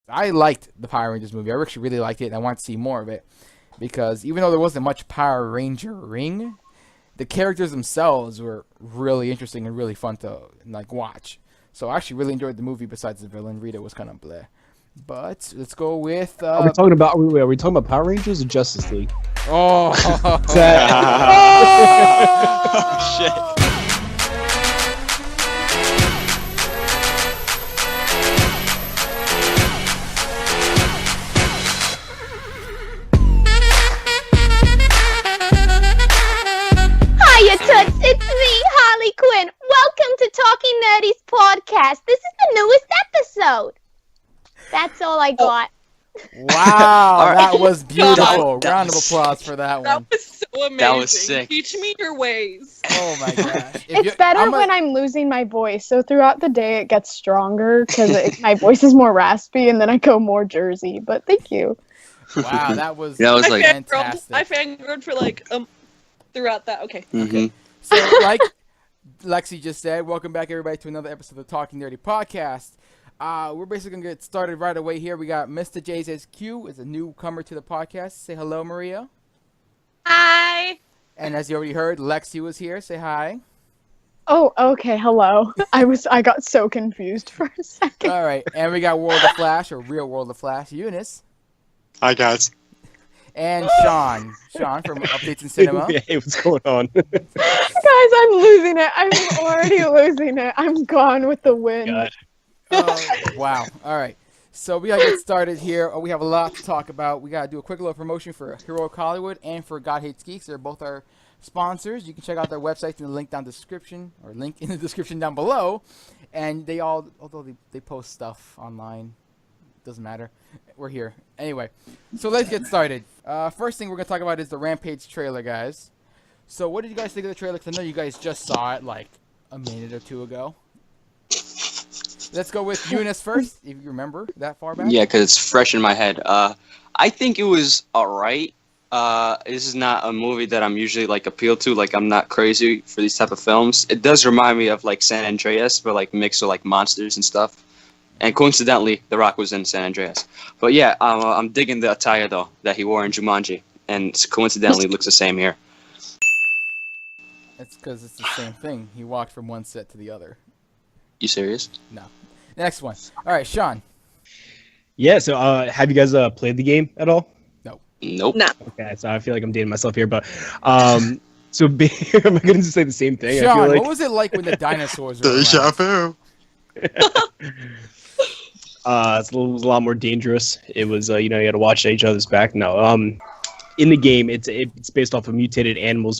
I liked the Power Rangers movie. I actually really liked it, and I want to see more of it because even though there wasn't much Power Ranger ring, the characters themselves were really interesting and really fun to like watch. So I actually really enjoyed the movie. Besides the villain, Rita was kind of bleh. But let's go with. Are we talking about? Are we talking about Power Rangers or Justice League? Oh, Oh shit. Hiya, Toots! It's me, Harley Quinn. Welcome to Talking Nerdy's podcast. This is the newest episode. That's all I got. wow, that was beautiful. That Round of was applause for that That one. was so amazing. That was sick. Teach me your ways. Oh my gosh. It's better when I'm losing my voice. So throughout the day, it gets stronger because my voice is more raspy, and then I go more Jersey. But thank you. Wow, that was like fantastic. I fangirled for like throughout that. Okay. Mhm. So, like Lexi just said, welcome back everybody to another episode of the Talking Nerdy podcast. We're basically gonna get started right away here. We got Mr. JSQ is a newcomer to the podcast. Say hello, Maria. Hi. And as you already heard, Lexi was here. Say hi. Oh, okay. Hello. I got so confused for a second. All right, and we got World of Flash or Real World of Flash, Eunice, Hi, guys. and Sean from Updates in Cinema. Hey, what's going on? Guys, I'm losing it. I'm already losing it. I'm gone with the wind. God. Wow. All right. So we gotta get started here. We have a lot to talk about. We gotta do a quick little promotion for Heroic Hollywood and for God Hates Geeks. They're both our sponsors. You can check out their websites in the link down description or link in the description down below. And they all, although they post stuff online, doesn't matter. We're here anyway. So let's get started. First thing we're gonna talk about is the Rampage trailer, guys. So what did you guys think of the trailer? 'Cause I know you guys just saw it like a minute or two ago. Let's go with Eunice first, if you remember that far back. Yeah, because it's fresh in my head. I think it was alright. This is not a movie that I'm usually like appealed to. Like I'm not crazy for these type of films. It does remind me of like San Andreas, but like mixed with like monsters and stuff. And coincidentally, The Rock was in San Andreas. But yeah, I'm digging the attire though that he wore in Jumanji, and coincidentally looks the same here. It's because it's the same thing. He walked from one set to the other. You serious? No. Next one. All right, Sean. Yeah. So, have you guys played the game at all? Nope. No. Okay. So I feel like I'm dating myself here, but so am I going to say the same thing? I Sean, feel like... what was it like when the dinosaurs were Deja around? vu. It was a lot more dangerous. It was, you had to watch each other's back. No, in the game, it's based off of mutated animals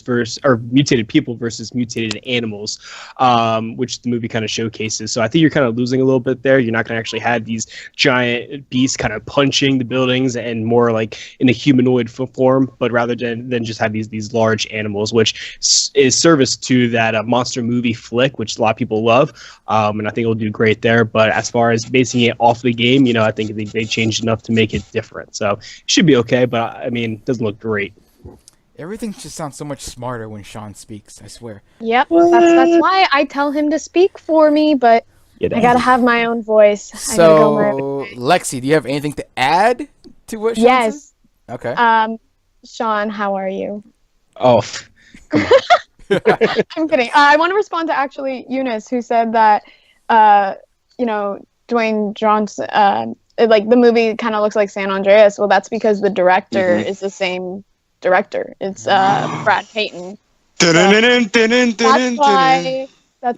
mutated people versus mutated animals, which the movie kind of showcases. So I think you're kind of losing a little bit there. You're not going to actually have these giant beasts kind of punching the buildings and more like in a humanoid form, but rather than just have these large animals, which is service to that monster movie flick, which a lot of people love, and I think it'll do great there. But as far as basing it off the game, I think they changed enough to make it different. So it should be okay. But I mean, it doesn't look great. Everything just sounds so much smarter when Sean speaks, I swear. Yep. That's why I tell him to speak for me, but I gotta have my own voice. So, Lexi, do you have anything to add to what Sean Yes. said? Okay. Sean, how are you? Oh, come on. I'm kidding. I want to respond to actually Eunice, who said that, Dwayne Johnson, like the movie kind of looks like San Andreas. Well, that's because the director is the same director. It's Brad Payton. That's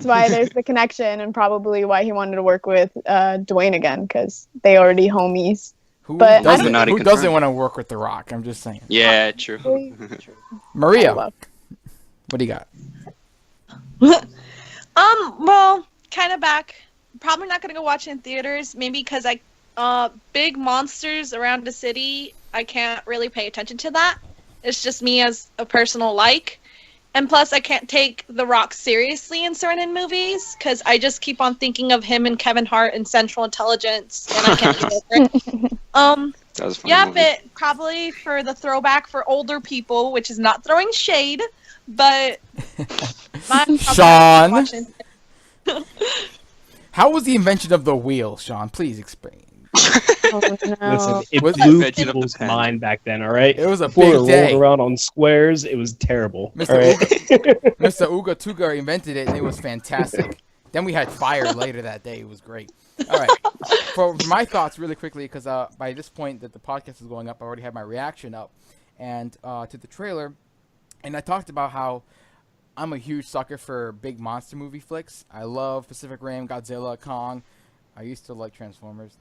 why there's the connection, and probably why he wanted to work with Dwayne again, because they already homies. Who But doesn't want to work with The Rock? I'm just saying. Yeah, true. Maria, what do you got? Well, kind of back. Probably not gonna go watch it in theaters. Maybe because big monsters around the city, I can't really pay attention to that. It's just me as a personal like. And plus, I can't take The Rock seriously in certain movies because I just keep on thinking of him and Kevin Hart in Central Intelligence, and I can't do it. That was a fun Yeah, movie. but probably for the throwback for older people, which is not throwing shade, but Sean, how was the invention of the wheel, Sean? Please explain. Oh Listen, no. it Was- blew Legend of the people's Pen. mind back then. All right, It was a People big were day. rolling around on squares. It was terrible. Mr. All right. Mr. Uga Tuga invented it, and it was fantastic. Then we had fire later that day. It was great. All right. For my thoughts, really quickly, because by this point that the podcast is going up, I already had my reaction up, and to the trailer, and I talked about how I'm a huge sucker for big monster movie flicks. I love Pacific Rim, Godzilla, Kong. I used to like Transformers.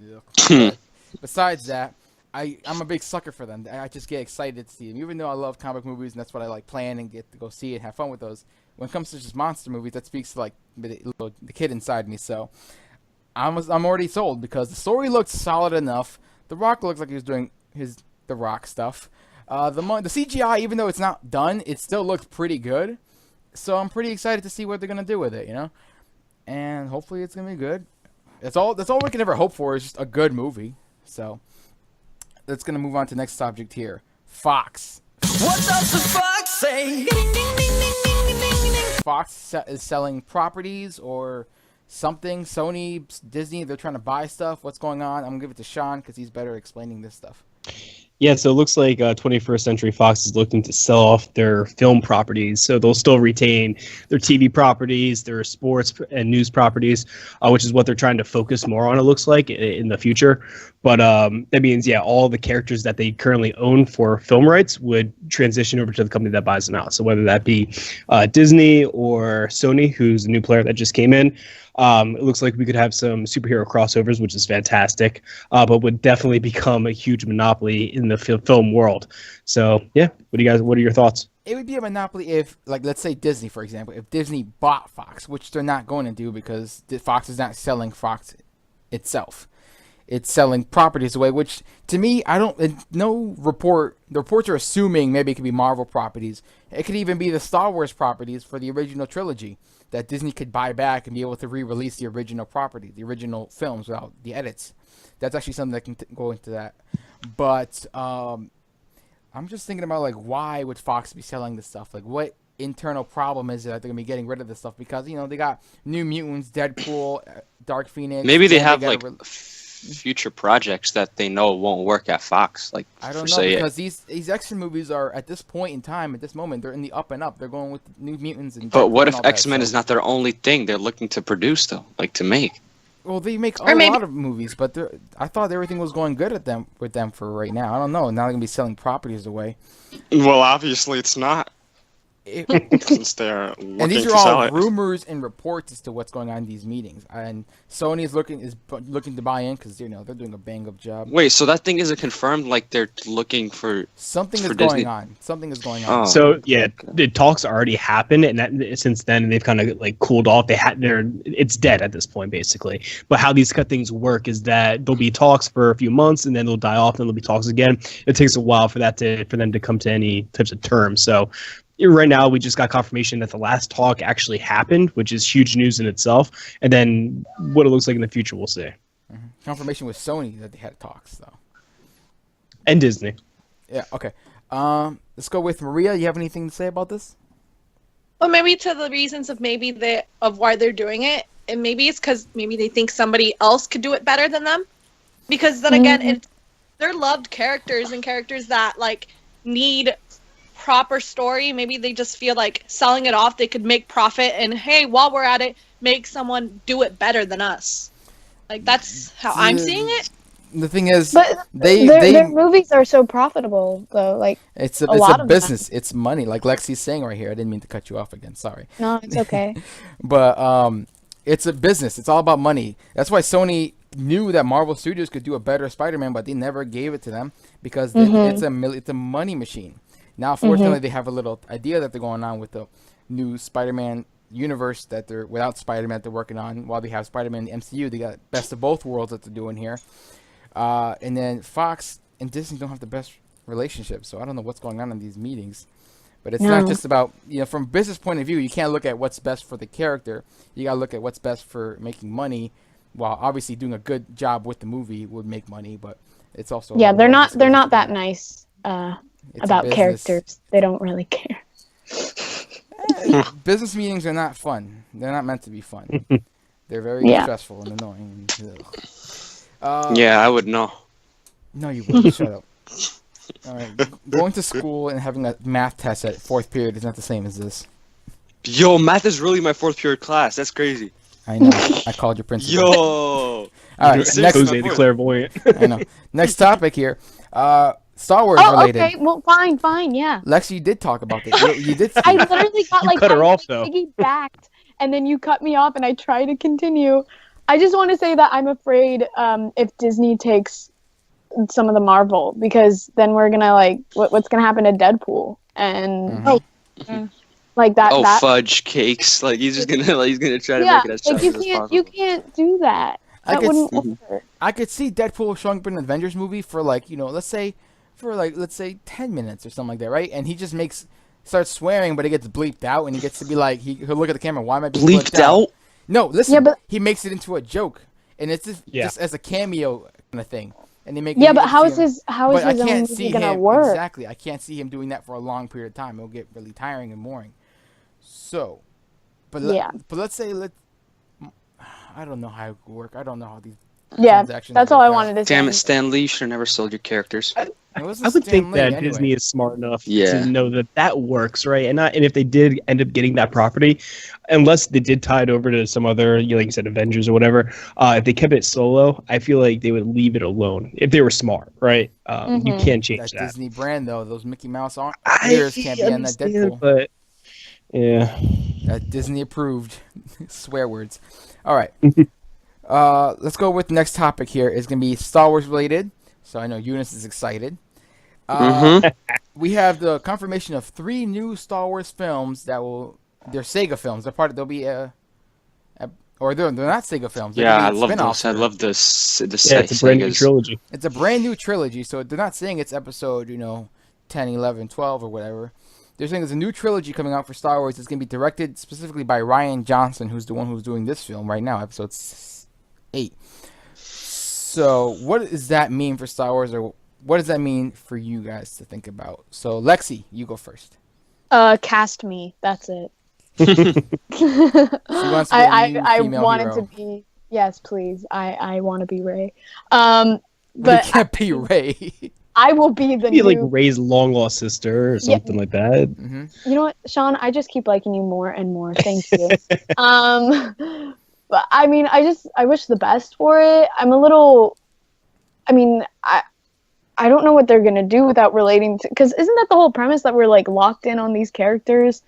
But besides that, I'm a big sucker for them. I just get excited to see them. Even though I love comic movies and that's what I like playing and get to go see and have fun with those. When it comes to just monster movies, that speaks to like the kid inside me. So I'm already sold because the story looked solid enough. The Rock looks like he was doing the Rock stuff. The CGI, even though it's not done, it still looks pretty good. So I'm pretty excited to see what they're gonna do with it, you know. And hopefully it's gonna be good. That's all we can ever hope for is just a good movie. So let's gonna move on to the next subject here. Fox. What does the fox say? Fox is selling properties or something. Sony, Disney, they're trying to buy stuff. What's going on? I'm gonna give it to Sean because he's better explaining this stuff. Yeah, so it looks like 21st Century Fox is looking to sell off their film properties. So they'll still retain their TV properties, their sports and news properties, which is what they're trying to focus more on, it looks like, in the future. But that means, yeah, all the characters that they currently own for film rights would transition over to the company that buys them out. So whether that be Disney or Sony, who's a new player that just came in, it looks like we could have some superhero crossovers, which is fantastic, but would definitely become a huge monopoly in the film world. So, yeah, what are your thoughts? It would be a monopoly if, like, let's say Disney, for example, if Disney bought Fox, which they're not going to do because Fox is not selling Fox itself. It's selling properties away, which to me, the reports are assuming maybe it could be Marvel properties. It could even be the Star Wars properties for the original trilogy that Disney could buy back and be able to re-release the original property, the original films without the edits. That's actually something that can go into that. But I'm just thinking about, like, why would Fox be selling this stuff? Like, what internal problem is it that they're going to be getting rid of this stuff? Because, you know, they got New Mutants, Deadpool, Dark Phoenix. Maybe they and have got like future projects that they know won't work at Fox. Like, I don't for know, say because these X-Men movies are, at this point in time, at this moment, they're in the up and up. They're going with New Mutants and But Deadpool what and if all that, X-Men so- is not their only thing they're looking to produce, though, like to make? Well, they make Or a maybe- lot of movies, but I thought everything was going good with them for right now. I don't know. Now they're gonna be selling properties away. Well, obviously it's not, It- since they're looking and these to are sell all it. rumors and reports as to what's going on in these meetings. And Sony is looking to buy in because they're doing a bang up job. Wait, so that thing isn't confirmed? Like they're looking for? Something is For going Disney- on. Something is going on. Oh. So yeah, the talks already happened, and since then they've kind of like cooled off. It's dead at this point, basically. But how these things work is that there'll be talks for a few months, and then they'll die off, and there'll be talks again. It takes a while for them to come to any types of terms. So right now, we just got confirmation that the last talk actually happened, which is huge news in itself. And then what it looks like in the future, we'll see. Confirmation with Sony that they had talks though. And Disney. Yeah. Okay. Let's go with Maria. You have anything to say about this? Well, maybe to the reasons of why they're doing it, and maybe it's because maybe they think somebody else could do it better than them. Because then again, they're loved characters and characters that like need proper story. Maybe they just feel like selling it off, they could make profit, and hey, while we're at it, make someone do it better than us. Like that's how I'm seeing it. The thing is, But their movies are so profitable, though. Like, it's lot a of business. It's money, like Lexi's saying right here. I didn't mean to cut you off again. Sorry. no, it's okay. But it's a business. It's all about money. That's why Sony knew that Marvel Studios could do a better Spider-Man, but they never gave it to them because it's a money machine. Now, fortunately, they have a little idea that they're going on with the new Spider-Man universe that they're without Spider-Man that they're working on. While they have Spider-Man in the MCU, they got best of both worlds that they're doing here. And then Fox and Disney don't have the best relationship, so I don't know what's going on in these meetings. But it's not just about, from a business point of view, you can't look at what's best for the character. You got to look at what's best for making money, while obviously doing a good job with the movie would make money, but it's also... Yeah, they're not that nice It's a about business. characters. They don't really care. Business meetings are not fun. They're not meant to be fun. They're very stressful and annoying. Ugh. Yeah, I would know. No, you wouldn't. Shut up. All right. Going to school and having a math test at fourth period is not the same as this. Yo, math is really my fourth period class. That's crazy. I know. I called your principal. Yo. All right. Seriously, Next. Jose the clairvoyant. I know. Next topic here. Star Wars Oh, related. okay. Well, fine. Yeah. Lexi, you did talk about this. You did. I literally got You cut her off, though. piggybacked, and then you cut me off, and I tried to continue. I just want to say that I'm afraid if Disney takes some of the Marvel, because then we're gonna like what's gonna happen to Deadpool and like that. Oh, that fudge cakes! Like he's just gonna he's gonna try to yeah, make it as like chocolate as possible. you can't do that. That wouldn't work. I could see Deadpool showing up in an Avengers movie for like let's say 10 minutes or something like that, right? And he just starts swearing, but it gets bleeped out, and he gets to be like he'll look at the camera. Why am I being Bleeped out? No, listen. Yeah, but- he makes it into a joke, and it's just as a cameo kind of thing. And they make Yeah, but how is his own movie movie gonna work? Exactly. I can't see him doing that for a long period of time. It'll get really tiring and boring. So, but let's say I don't know how it would work. I don't know how these transactions that's all I work out. wanted to say. Damn it, Stan Lee! You should have never sold your characters. It wasn't I would Stan think Lee that anyway. Disney is smart enough Yeah. to know that works, right? And if they did end up getting that property, unless they did tie it over to some other, like you said, Avengers or whatever, if they kept it solo, I feel like they would leave it alone if they were smart, right? You can't change That that. Disney brand though, those Mickey Mouse I ears can't be on that understand, Deadpool. but yeah. That Disney approved swear words. All right. Let's go with the next topic here. It's going to be Star Wars related. So I know Eunice is excited. We have the confirmation of 3 new Star Wars films they're Sega films. They'll be or they're not Sega films. They're Yeah, gonna I be love spin-offs. those. I love the Yeah, it's a brand new trilogy. It's a brand new trilogy, so they're not saying it's episode, 10, 11, 12 or whatever. They're saying there's a new trilogy coming out for Star Wars. It's going to be directed specifically by Rian Johnson, who's the one who's doing this film right now, episode 8. So what does that mean for Star Wars, or what does that mean for you guys to think about? So Lexi, you go first. Cast me. That's it. She wants to be a new I female wanted hero. to be. Yes, please. I want to be Ray. But But it can't be Ray. I will be the Maybe new. like Ray's long lost sister or something like that. Mm-hmm. You know what, Sean? I just keep liking you more and more. Thank you. But I mean, I wish the best for it. I'm a little. I mean, I don't know what they're gonna do without relating to. Because isn't that the whole premise, that we're like locked in on these characters?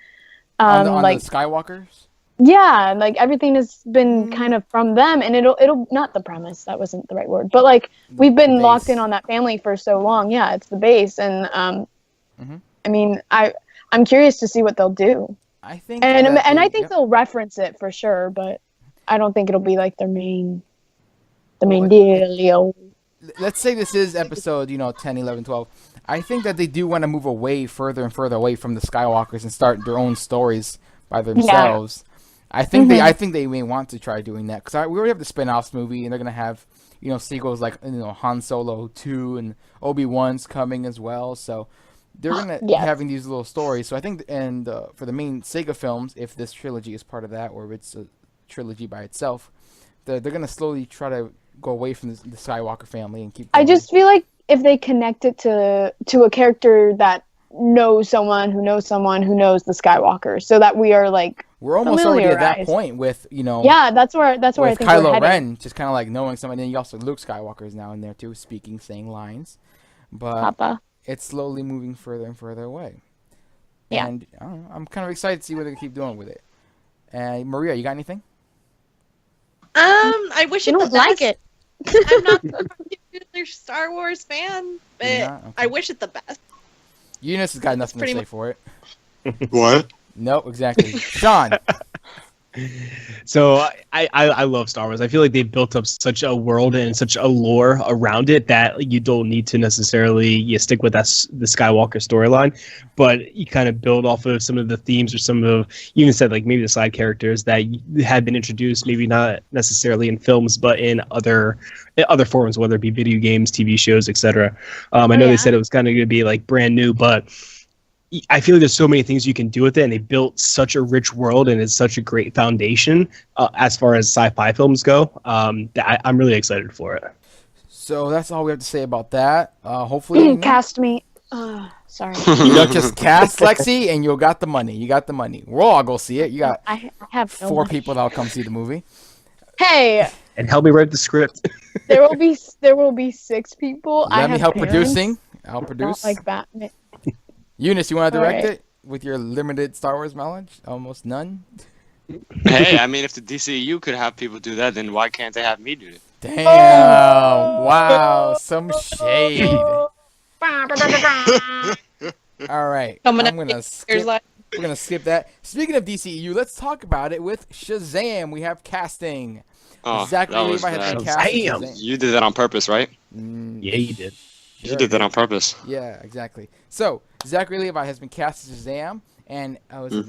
On Like the Skywalkers? yeah, like everything has been kind of from them, and it'll not the premise. That wasn't the right word, but like we've been base. locked in on that family for so long. Yeah, it's the base, and I mean, I'm curious to see what they'll do. I think And that I they- think yep. they'll reference it for sure, but I don't think it'll be like the main Well, deal. Let's say this is episode, 10, 11, 12. I think that they do want to move away further and further away from the Skywalkers and start their own stories by themselves. I think they may want to try doing that, because we already have the spin-offs movie, and they're gonna have sequels like Han Solo 2 and Obi-Wan's coming as well. So they're gonna be having these little stories. So I think, and for the main Sega films, if this trilogy is part of that, or if it's a trilogy by itself, they're gonna slowly try to go away from the Skywalker family and keep. I going. just feel like if they connect it to a character that knows someone who knows someone who knows the Skywalker, so that we are like we're almost already at that familiarized. point with Yeah, that's where I with think we're Kylo headed. Ren, just kind of like knowing someone. And then you also Luke Skywalker is now in there too, speaking, saying lines, but Papa. it's slowly moving further and further away. Yeah. And I don't know, I'm kind of excited to see what they keep doing with it. And Maria, you got anything? I wish You it don't the like best. it. I'm not a particular Star Wars fan, but You're not? Okay. I wish it the best. Eunice has got nothing to pretty say much- for it. What? No, exactly. Sean, So I love Star Wars. I feel like they built up such a world and such a lore around it that you don't need to necessarily stick with the Skywalker storyline, but you kind of build off of some of the themes or some of, you even said like maybe the side characters that had been introduced, maybe not necessarily in films, but in other forms, whether it be video games, TV shows, etc. I know they said it was kind of going to be like brand new, but I feel like there's so many things you can do with it, and they built such a rich world, and it's such a great foundation as far as sci-fi films go. That I'm really excited for it. So that's all we have to say about that. Hopefully, Cast me. Sorry. you don't just cast Lexi and you got the money. You got the money. We'll all go see it. You got I have no 4 money. people that'll come see the movie. Hey, And help me write the script. there will be 6 people. I Let me have help parents, producing. I'll not produce. like Batman. Eunice, you want to direct Alright. it with your limited Star Wars knowledge? Almost none. Hey, I mean, if the DCU could have people do that, then why can't they have me do it? Damn! Wow, some shade. All right, Coming I'm up gonna Here's skip. like, We're gonna skip that. Speaking of DCEU, let's talk about it with Shazam. We have casting. Oh, Zachary that was Levi has been bad. cast. as Damn. Shazam. You did that on purpose, right? Yeah, you did. You did that on purpose. Yeah, exactly. So Zachary Levi has been cast as Shazam, and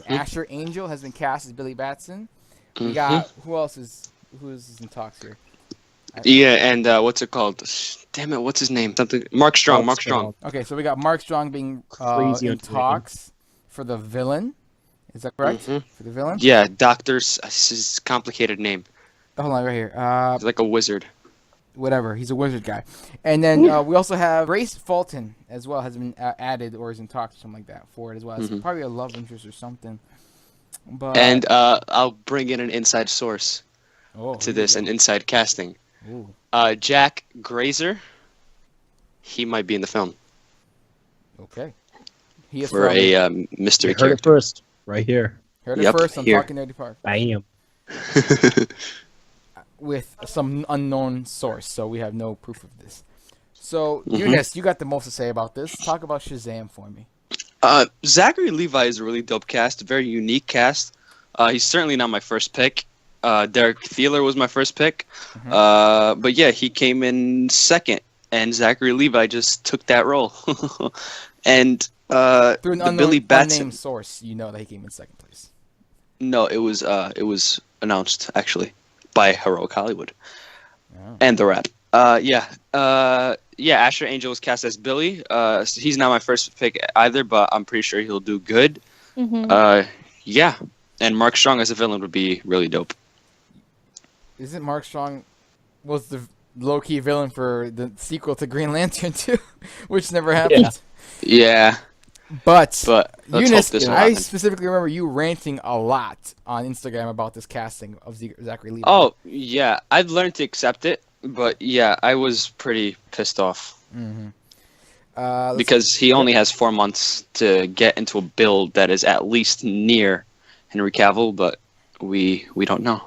Asher Angel has been cast as Billy Batson. We got who is in talks here? Yeah, and what's it called? Damn it, what's his name? Something. Mark Strong. Mark Strong. Okay, so we got Mark Strong being Crazy in on talks for the villain. Is that correct? Mhm. For the villain? Yeah, Doctor's his complicated name. Hold on, right here. He's like a wizard. Whatever. He's a wizard guy. And then we also have Grace Fulton as well has been added or is in talks or something like that for it as well. It's probably a love interest or something. But And I'll bring in an inside source oh, to this, an inside casting. Ooh. Jack Grazer, he might be in the film Okay. He is for from- a mystery You heard it character. first, right here. Heard it Yep, first on here. Talking Nerdy Park Bam. with some unknown source, so we have no proof of this. So, Eunice, you got the most to say about this. Talk about Shazam for me. Zachary Levi is a really dope cast, a very unique cast. He's certainly not my first pick. Derek Thielen was my first pick. But yeah, he came in second, and Zachary Levi just took that role. And Through an the Billy Batson. unnamed source, you know that he came in second place. No, it was announced actually by Heroic Hollywood Oh. and the Rap. Asher Angel was cast as Billy. He's not my first pick either, but I'm pretty sure he'll do good. Yeah, and Mark Strong as a villain would be really dope. Isn't Mark Strong was the low-key villain for the sequel to Green Lantern 2, which never happened? Yeah, But but let's hope Eunice, this will I happen. specifically remember you ranting a lot on Instagram about this casting of Zachary Levi. Oh yeah, I've learned to accept it, but yeah, I was pretty pissed off Let's- because he only has 4 months to get into a build that is at least near Henry Cavill, but we don't know.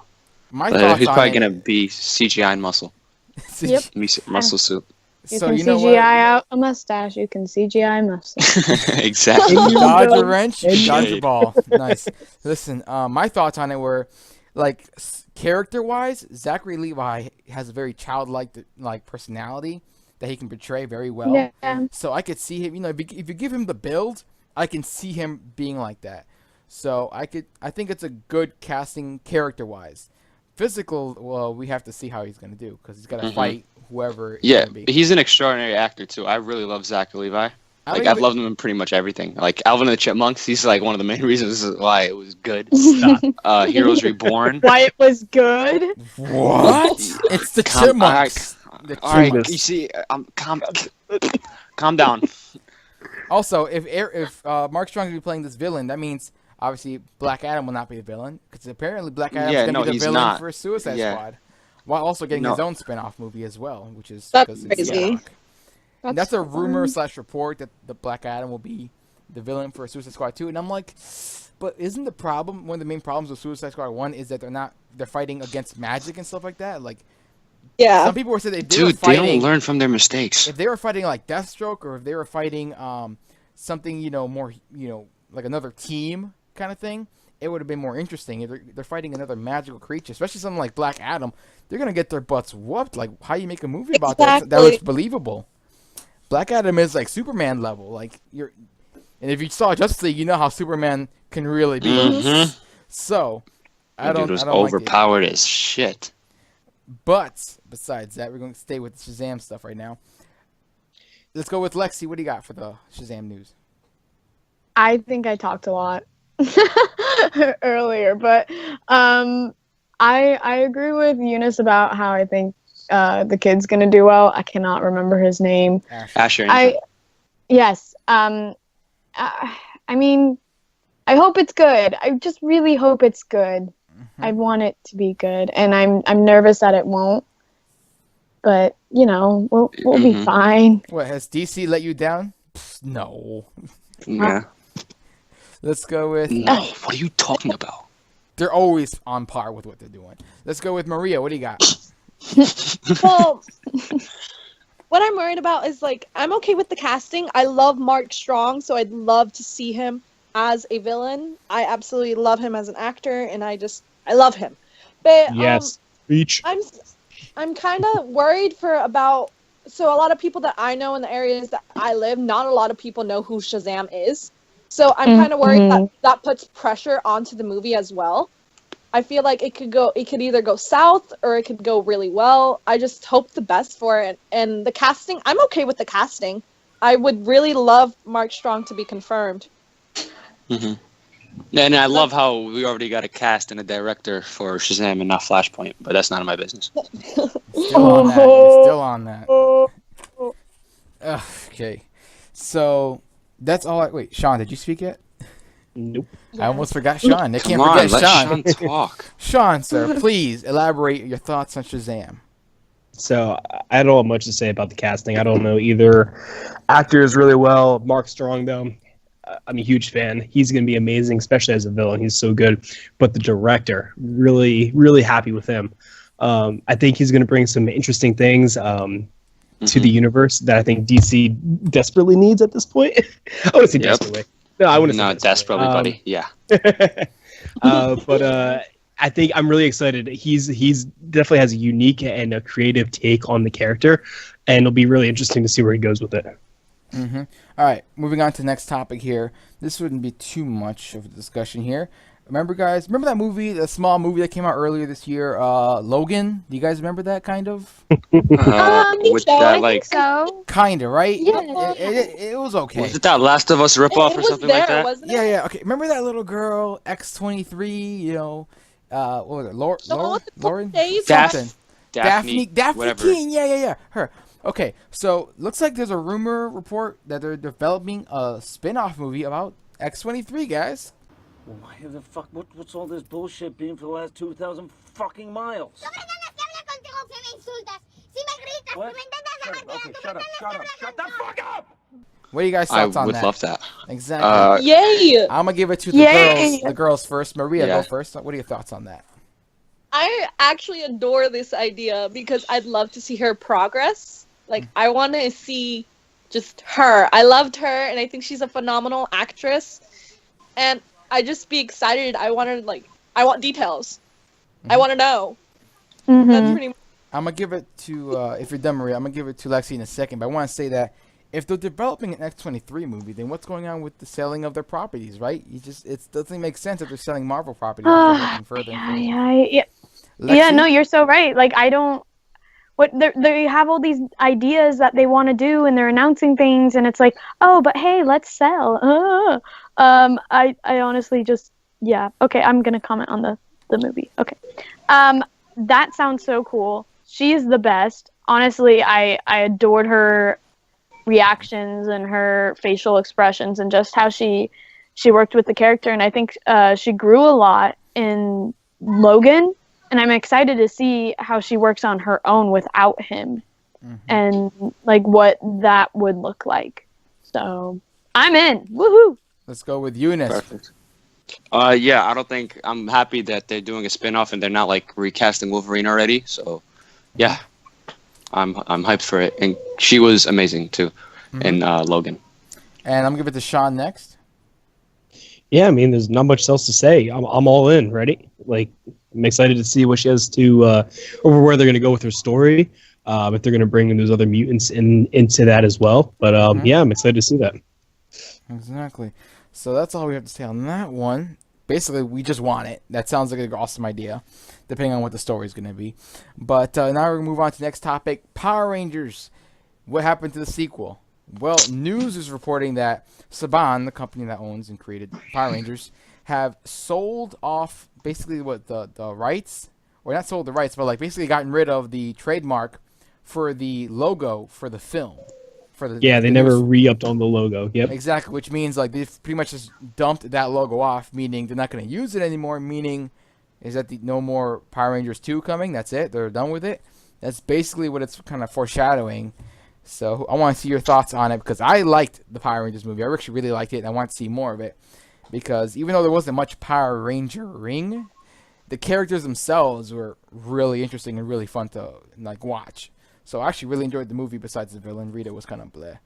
my thoughts He's on probably it- gonna be CGI and muscle, Yep. muscle suit. You So can you know CGI what? out a mustache. You can CGI muscle. Exactly. You dodge a wrench, you And dodge a shade. ball. Nice. Listen, my thoughts on it were, like, character-wise, Zachary Levi has a very childlike personality that he can portray very well. Yeah. So I could see him, if you give him the build, I can see him being like that. So I think it's a good casting character-wise. Physical, well, we have to see how he's gonna do because he's gotta fight whoever. It's Yeah, gonna be. he's an extraordinary actor too. I really love Zachary Levi. I Like don't I've even- loved him in pretty much everything. Like Alvin and the Chipmunks, he's like one of the main reasons why it was good. Heroes Reborn. Why it was good? What? It's the Chipmunks. The All right, Chipmunks. you see, calm down. Also, if Mark Strong is be playing this villain, that means obviously Black Adam will not be the villain because apparently Black Adam is Yeah, going to no, be the he's villain not. for Suicide Yeah. Squad, while also getting No. his own spin-off movie as well, which is That's 'cause it's crazy. Ragnarok. And that's a fun. rumor / report that the Black Adam will be the villain for Suicide Squad 2, and I'm like, but isn't the problem one of the main problems with Suicide Squad 1 is that they're fighting against magic and stuff like that? Like Yeah. some people were saying they were Dude, they fighting don't learn from their mistakes. if they were fighting like Deathstroke or if they were fighting something more like another team kind of thing, it would have been more interesting. If they're fighting another magical creature, especially something like Black Adam, they're gonna get their butts whooped. Like how you make a movie about that Exactly. looks believable. Black Adam is like Superman level, like and if you saw Justice League, you know how Superman can really be. Mhm. So I That don't dude was like it. overpowered as shit. But besides that, we're going to stay with the Shazam stuff right now. Let's go with Lexi. What do you got for the Shazam news? I think I talked a lot earlier, but I agree with Eunice about how I think the kid's gonna do well. I cannot remember his name. Asher. Yes. I mean, I hope it's good. I just really hope it's good. I want it to be good, and I'm nervous that it won't. But we'll be fine. What, has DC let you down? Pfft, no. Yeah. Let's go with. No. What are you talking about? They're always on par with what they're doing. Let's go with Maria. What do you got? Well, what I'm worried about is I'm okay with the casting. I love Mark Strong, so I'd love to see him as a villain. I absolutely love him as an actor, and I love him. But Yes. Reach. I'm kind of worried so a lot of people that I know in the areas that I live, not a lot of people know who Shazam is. So I'm kind of worried that puts pressure onto the movie as well. I feel like it could either go south or it could go really well. I just hope the best for it. And the casting, I'm okay with the casting. I would really love Mark Strong to be confirmed. Mm-hmm. And I love how we already got a cast and a director for Shazam and not Flashpoint, but that's none of my business. Still on that. You're still on that. Okay. So that's all. Wait, Sean, did you speak yet? Nope. I almost forgot Sean. They can't Come on, forget let Sean. Sean talk. Sean, sir, please elaborate your thoughts on Shazam. So I don't have much to say about the casting. I don't know either actors really well. Mark Strong, though, I'm a huge fan. He's going to be amazing, especially as a villain. He's so good. But the director, really, really happy with him. I think he's going to bring some interesting things to the universe that I think DC desperately needs at this point. I wouldn't say desperately. No, I wouldn't say desperately, buddy. Yeah. But I think I'm really excited. He's definitely has a unique and a creative take on the character, and it'll be really interesting to see where he goes with it. Mm-hmm. All right, moving on to the next topic here. This wouldn't be too much of a discussion here. Remember that movie, the small movie that came out earlier this year, Logan? Do you guys remember that, kind of? With that, I think so. Kind of, right? Yeah. It was okay. Was it that Last of Us ripoff or something like that? Wasn't it? Yeah, okay. Remember that little girl, X-23, what was it, Lauren? Something. Daphne whatever. King, yeah, her. Okay, so looks like there's a rumor report that they're developing a spin-off movie about X-23, guys. Why the fuck? What's all this bullshit been for the last 2,000 fucking miles? What? Okay, shut the fuck up! What do you guys thoughts on I would that? love that. Exactly. Yay! I'm gonna give it to the girls first. Maria, Yeah. go first. What are your thoughts on that? I actually adore this idea because I'd love to see her progress. I want to see just her. I loved her, and I think she's a phenomenal actress. And I just be excited. I want details. I want to know. That's pretty much. I'm gonna give it to if you're done, Maria. I'm gonna give it to Lexi in a second. But I want to say that if they're developing an X-23 movie, then what's going on with the selling of their properties, right? It doesn't make sense if they're selling Marvel properties. Yeah, no, you're so right. I don't. They have all these ideas that they want to do, and they're announcing things, and it's like, oh, but hey, let's sell. I honestly just, yeah. Okay, I'm gonna comment on the movie. Okay, that sounds so cool. She's the best. Honestly, I adored her reactions and her facial expressions and just how she worked with the character, and I think she grew a lot in Logan. And I'm excited to see how she works on her own without him, and what that would look like. So I'm in. Woohoo! Let's go with Eunice. Perfect. I'm happy that they're doing a spin-off and they're not recasting Wolverine already. So, yeah, I'm hyped for it. And she was amazing too in Logan. And I'm gonna give it to Sean next. Yeah, I mean, there's not much else to say. I'm all in. Ready? I'm excited to see what she has to over where they're going to go with her story. If they're going to bring in those other mutants into that as well. But yeah, I'm excited to see that. Exactly. So that's all we have to say on that one. Basically, we just want it. That sounds like an awesome idea, depending on what the story is going to be. But now we're going to move on to the next topic. Power Rangers. What happened to the sequel? Well, news is reporting that Saban, the company that owns and created Power Rangers, have sold off basically the rights or not sold the rights, but like basically gotten rid of the trademark for the logo for the film. Yeah, they never re-upped on the logo. Yep. Exactly, which means like they've pretty much just dumped that logo off, meaning they're not going to use it anymore. Meaning, is that no more Power Rangers 2 coming? That's it. They're done with it. That's basically what it's kind of foreshadowing. So I want to see your thoughts on it because I liked the Power Rangers movie. I actually really liked it, and I want to see more of it because even though there wasn't much Power Ranger ring, the characters themselves were really interesting and really fun to like watch. So I actually really enjoyed the movie. Besides the villain, Rita was kind of bleh.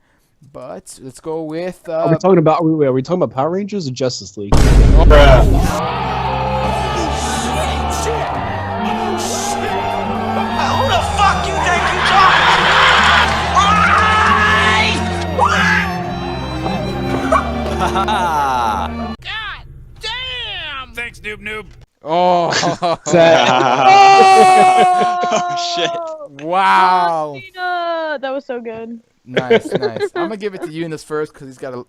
But let's go with. Are we talking about? Are we talking about Power Rangers or Justice League? Who the fuck you think you talking to? God damn! Thanks, noob noob. Oh, Oh shit! wow! That was so good. Nice. I'm gonna give it to Eunice first because he's got a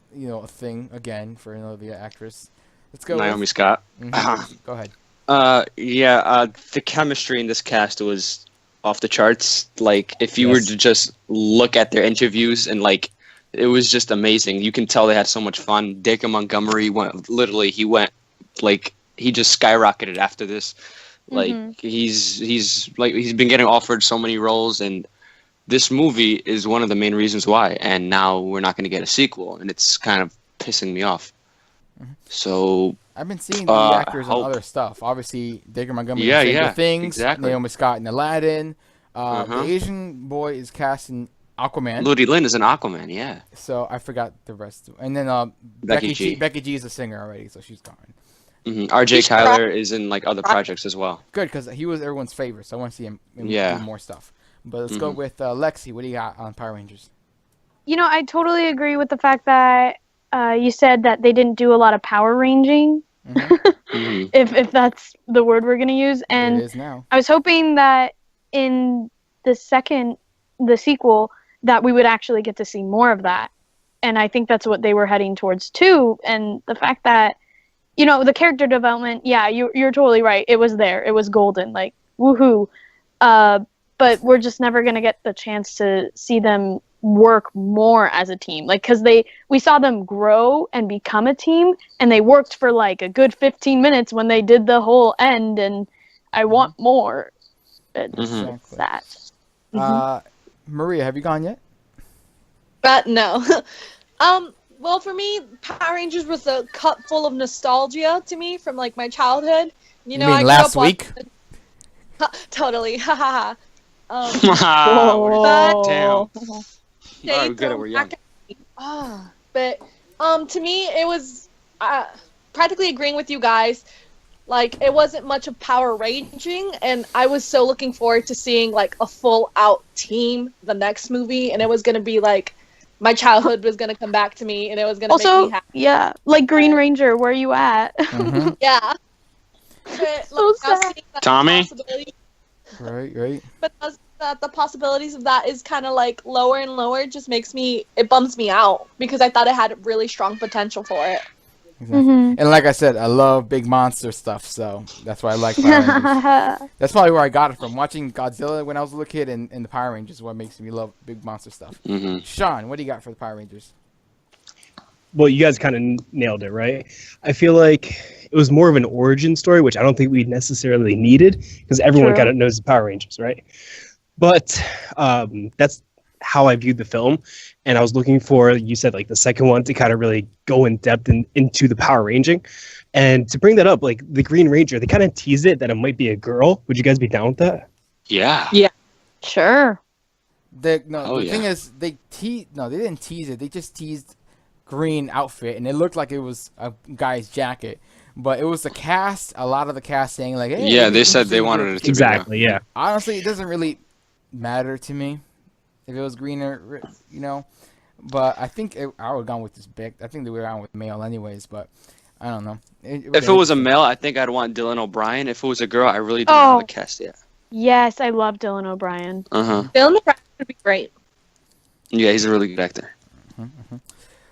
thing again for another actress. Let's go. Naomi Scott. Go ahead. The chemistry in this cast was off the charts. Like, if you were to just look at their interviews and like, it was just amazing. You can tell they had so much fun. Dacre Montgomery he just skyrocketed after this. Like he's been getting offered so many roles, and this movie is one of the main reasons why. And now we're not going to get a sequel, and it's kind of pissing me off. So I've been seeing the actors on other stuff. Obviously, Dacre Montgomery in Stranger Things, exactly. Naomi Scott in Aladdin. The Asian boy is cast in Aquaman. Ludi Lin is an Aquaman, yeah. So I forgot the rest. And then Becky G. Becky G is a singer already, so she's gone. R.J. Kyler is in like other projects as well. Good, because he was everyone's favorite, so I want to see him do more stuff. But let's go with Lexi. What do you got on Power Rangers? You know, I totally agree with the fact that you said that they didn't do a lot of power ranging, if that's the word we're going to use. And it is now. I was hoping that in the sequel, that we would actually get to see more of that. And I think that's what they were heading towards too. And the fact that, you know, the character development, yeah, you're totally right. It was there. It was golden. Like, woohoo. But we're just never going to get the chance to see them work more as a team. Like, because we saw them grow and become a team, and they worked for like a good 15 minutes when they did the whole end, and I want more. It's that. Maria, have you gone yet? No. Well, for me, Power Rangers was a cup full of nostalgia to me from like my childhood. You know, mean I grew last up week? Totally. Ha ha ha. Damn. They we get it, we're young. But to me, it was practically agreeing with you guys. Like, it wasn't much of power ranging, and I was so looking forward to seeing like a full out team the next movie, and it was gonna be like my childhood was gonna come back to me, and it was gonna make me happy. Yeah, like Green Ranger, where you at? Yeah. But, So sad. Tommy? Right. But the possibilities of that is kind of like lower and lower. It just it bums me out because I thought it had really strong potential for it. Exactly. And like I said, I love big monster stuff, so that's why I like Power Rangers. That's probably where I got it from. Watching Godzilla when I was a little kid and the Power Rangers is what makes me love big monster stuff. Sean, what do you got for the Power Rangers? Well, you guys kind of nailed it, right? I feel like it was more of an origin story, which I don't think we necessarily needed because everyone kind of knows the Power Rangers, right? But that's how I viewed the film. And I was looking for, you said, like the second one to kind of really go in depth into the power ranging. And to bring that up, like the Green Ranger, they kind of teased it that it might be a girl. Would you guys be down with that? Yeah. Sure. The thing is, they didn't tease it. They just teased green outfit, and it looked like it was a guy's jacket. But it was the cast, a lot of the cast saying like, hey. Yeah, they said they wanted it to exactly, be. Yeah. Honestly, it doesn't really matter to me if it was green or, you know. But I think I would have gone with this big. I think they were on with male anyways, but I don't know. If it was a male, I think I'd want Dylan O'Brien. If it was a girl, I really don't know the cast yet. Yes, I love Dylan O'Brien. Dylan O'Brien would be great. Yeah, he's a really good actor.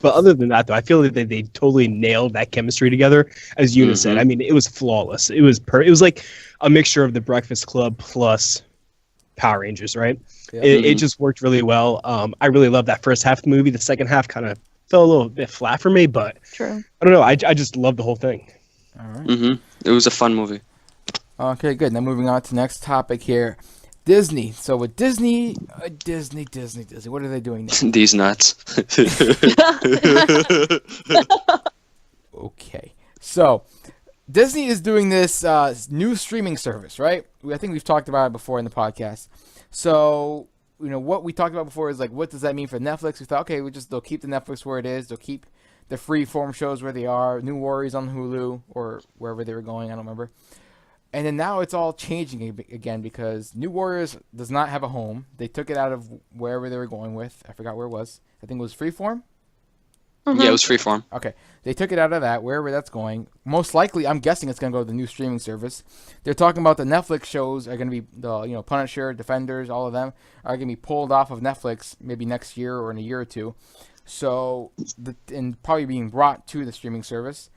But other than that, though, I feel like they totally nailed that chemistry together. As Eunice said, I mean, it was flawless. It was it was like a mixture of the Breakfast Club plus Power Rangers, right? Yeah. It just worked really well. I really loved that first half of the movie. The second half kind of fell a little bit flat for me, but True. I don't know. I just loved the whole thing. All right. It was a fun movie. Okay, good. Now moving on to the next topic here. Disney. So with Disney, Disney. What are they doing now? These nuts. Okay. So Disney is doing this new streaming service, right? I think we've talked about it before in the podcast. So, what we talked about before is like, what does that mean for Netflix? We thought, okay, they'll keep the Netflix where it is. They'll keep the free-form shows where they are. New Warriors on Hulu or wherever they were going. I don't remember. And then now it's all changing again because New Warriors does not have a home. They took it out of wherever they were going with. I forgot where it was. I think it was Freeform. Yeah, it was Freeform. Okay. They took it out of that, wherever that's going. Most likely, I'm guessing it's going to go to the new streaming service. They're talking about the Netflix shows are going to be, the Punisher, Defenders, all of them are going to be pulled off of Netflix maybe next year or in a year or two. So, and probably being brought to the streaming service.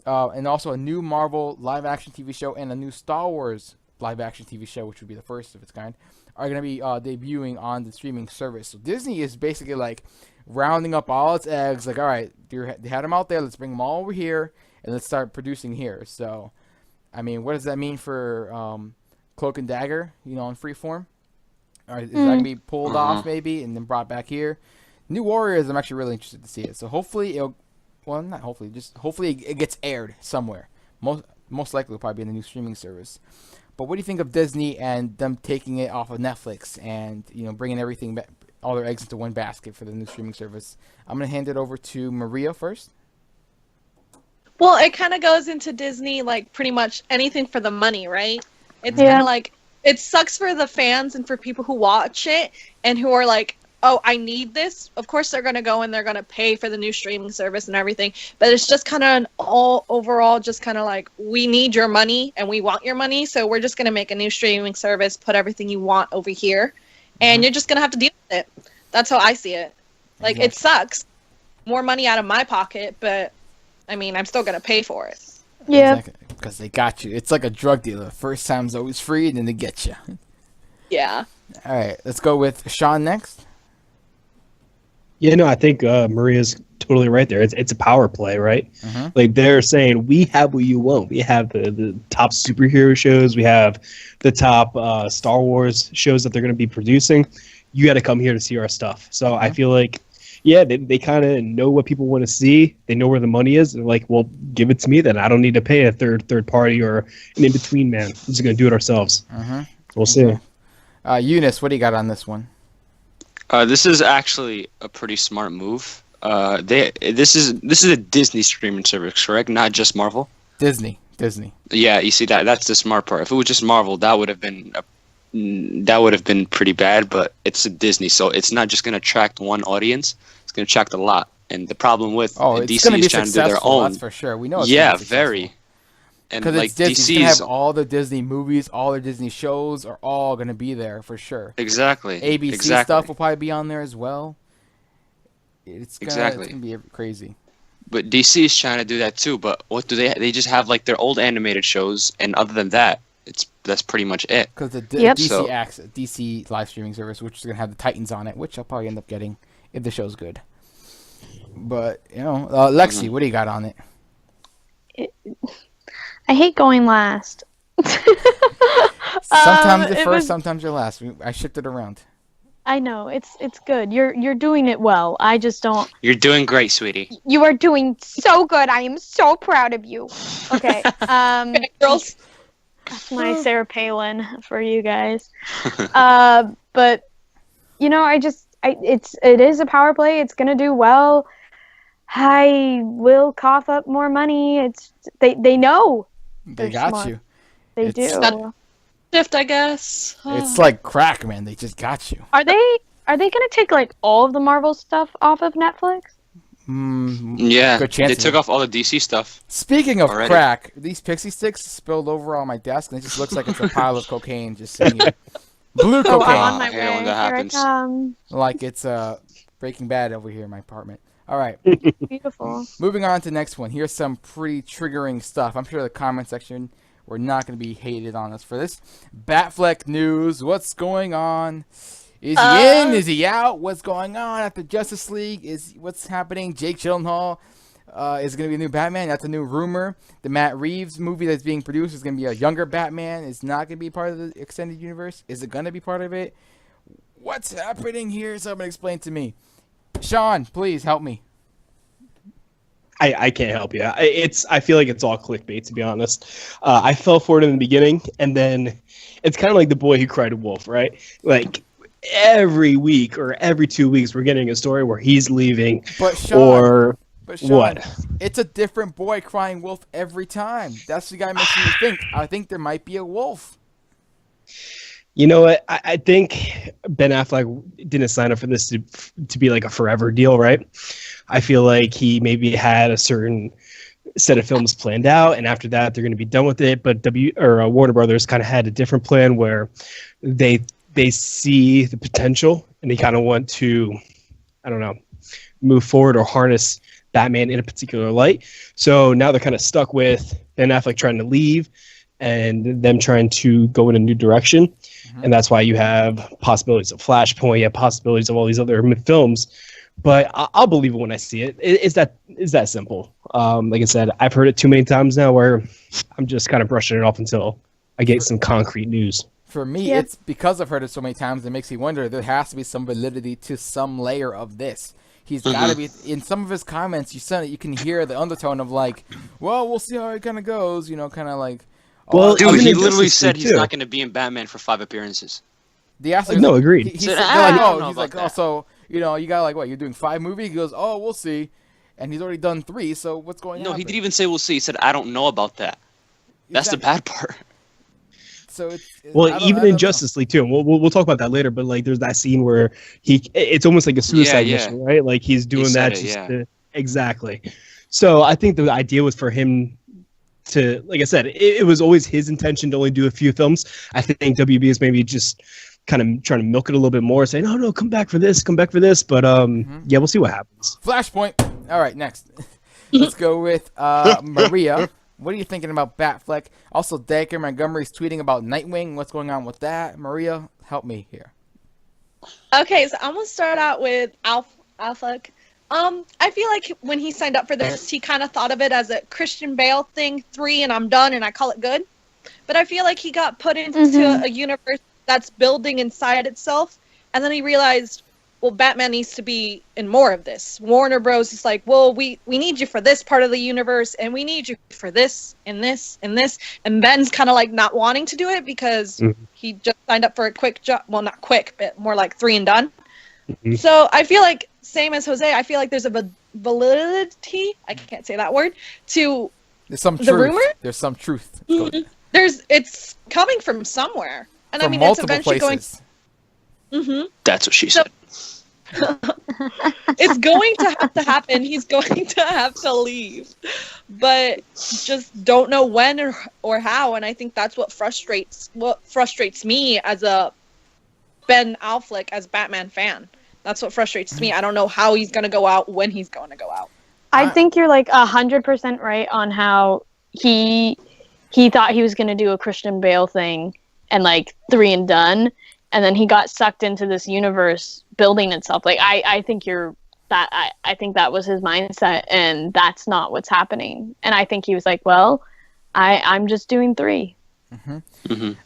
And also a new Marvel live-action TV show and a new Star Wars live-action TV show, which would be the first of its kind, are going to be debuting on the streaming service. So Disney is basically like rounding up all its eggs. Like, all right, they had them out there. Let's bring them all over here, and let's start producing here. So, I mean, what does that mean for Cloak and Dagger, on Freeform? All right, is that going to be pulled off maybe and then brought back here? New Warriors, I'm actually really interested to see it. So hopefully hopefully it gets aired somewhere. Most likely it'll probably be in the new streaming service. But what do you think of Disney and them taking it off of Netflix and bringing everything back, all their eggs into one basket for the new streaming service? I'm gonna hand it over to Maria first. Well, it kind of goes into Disney, like pretty much anything for the money, right? It's kind of like, it sucks for the fans and for people who watch it and who are like, oh, I need this. Of course they're going to go and they're going to pay for the new streaming service and everything. But it's just kind of an overall just kind of like, we need your money and we want your money. So we're just going to make a new streaming service, put everything you want over here. And you're just going to have to deal with it. That's how I see it. Like, It sucks. More money out of my pocket, but, I mean, I'm still going to pay for it. Yeah. Exactly. Because they got you. It's like a drug dealer. First time's always free, and then they get you. Yeah. All right. Let's go with Sean next. Yeah, no, I think Maria's totally right there. It's a power play, right? Like they're saying, we have what you want. We have the top superhero shows. We have the top Star Wars shows that they're going to be producing. You got to come here to see our stuff. So I feel like, yeah, they kind of know what people want to see. They know where the money is. They're like, well, give it to me then. I don't need to pay a third party or an in-between man. We're just going to do it ourselves. We'll see. Eunice, what do you got on this one? This is actually a pretty smart move. This is a Disney streaming service, correct? Not just Marvel. Disney. Yeah, you see that's the smart part. If it was just Marvel, that would have been pretty bad. But it's a Disney, so it's not just going to attract one audience. It's going to attract a lot. And the problem with DC is trying to do their own. That's for sure. We know. It's very. And because like Disney, DC's gonna have all the Disney movies, all the Disney shows are all going to be there for sure. Exactly. ABC stuff will probably be on there as well. It's gonna be crazy. But DC is trying to do that too. But what do they? They just have like their old animated shows, and other than that, that's pretty much it. Because the DC live streaming service, which is going to have the Titans on it, which I'll probably end up getting if the show's good. But Lexi, what do you got on it? I hate going last. Sometimes you're first, sometimes you're last. I shifted around. I know it's good. You're doing it well. I just don't. You're doing great, sweetie. You are doing so good. I am so proud of you. Okay. Girls. That's my Sarah Palin for you guys. But it is a power play. It's gonna do well. I will cough up more money. They know. They got smart. you. They do. Shift, I guess. It's like crack, man. They just got you. Are they gonna take like all of the Marvel stuff off of Netflix? Yeah, good chance. They took off all the DC stuff. Speaking of crack, these pixie sticks spilled over on my desk, and it just looks like it's a pile of cocaine just sitting here. Blue cocaine. I'm on my way. When that happens. Here I come. Like it's Breaking Bad over here in my apartment. All right. Beautiful. Moving on to the next one. Here's some pretty triggering stuff. I'm sure the comment section, we're not going to be hated on us for this. Batfleck news. What's going on? Is he in? Is he out? What's going on after Justice League? What's happening? Jake Gyllenhaal is going to be a new Batman. That's a new rumor. The Matt Reeves movie that's being produced is going to be a younger Batman. It's not going to be part of the extended universe. Is it going to be part of it? What's happening here? Someone explain to me. Sean, please help me. I can't help you. I feel like it's all clickbait, to be honest. I fell for it in the beginning, and then it's kind of like the boy who cried wolf, right? Like every week or every 2 weeks, we're getting a story where he's leaving, But Sean, what? It's a different boy crying wolf every time. That's the guy making me think. I think there might be a wolf. You know what? I think Ben Affleck didn't sign up for this to be like a forever deal, right? I feel like he maybe had a certain set of films planned out, and after that, they're going to be done with it. But Warner Brothers kind of had a different plan where they see the potential and they kind of want to, I don't know, move forward or harness Batman in a particular light. So now they're kind of stuck with Ben Affleck trying to leave and them trying to go in a new direction. Mm-hmm. And that's why you have possibilities of Flashpoint, you have possibilities of all these other films. But I'll believe it when I see it. It's that simple. Like I said, I've heard it too many times now where I'm just kind of brushing it off until I get some concrete news. For me, it's because I've heard it so many times, it makes me wonder, there has to be some validity to some layer of this. He's got to be, in some of his comments, you can hear the undertone of like, well, we'll see how it kind of goes, kind of like. Well, dude, he literally said he's not going to be in Batman for 5 appearances. No, agreed. He said, so, you got like, what, you're doing 5 movies? He goes, oh, we'll see. And he's already done 3, so what's going on? No, he didn't even say we'll see. He said, I don't know about that. That's the bad part. So even in Justice League too, and we'll talk about that later. But like, there's that scene where it's almost like a suicide mission, right? Like he's doing that exactly. So I think the idea was for him to, like I said, it was always his intention to only do a few films. I think WB is maybe just kind of trying to milk it a little bit more, saying, no, come back for this. But yeah, we'll see what happens. Flashpoint. All right, next. Let's go with Maria. What are you thinking about Batfleck? Also, Dacre Montgomery's tweeting about Nightwing. What's going on with that? Maria, help me here. Okay, so I'm going to start out with Affleck. I feel like when he signed up for this, he kind of thought of it as a Christian Bale thing, 3 and I'm done and I call it good. But I feel like he got put into a universe that's building inside itself, and then he realized, well, Batman needs to be in more of this. Warner Bros. Is like, well, we need you for this part of the universe, and we need you for this, and this, and this. And Ben's kind of like not wanting to do it because he just signed up for a quick job. Well, not quick, but more like 3 and done. So I feel like, same as Jose, I feel like there's a validity, I can't say that word, to there's some the truth. rumor. There's some truth. It's coming from somewhere. And from I mean, it's multiple eventually places. going... That's what she said. It's going to have to happen. He's going to have to leave, but just don't know when or how. And I think that's what frustrates me as a Ben Affleck as Batman fan. That's what frustrates me. I don't know how he's going to go out, when he's going to go out. I think you're like 100% right on how he thought he was going to do a Christian Bale thing and like 3 and done. And then he got sucked into this universe building itself. Like I think I think that was his mindset, and that's not what's happening. And I think he was like, well, I'm just doing 3.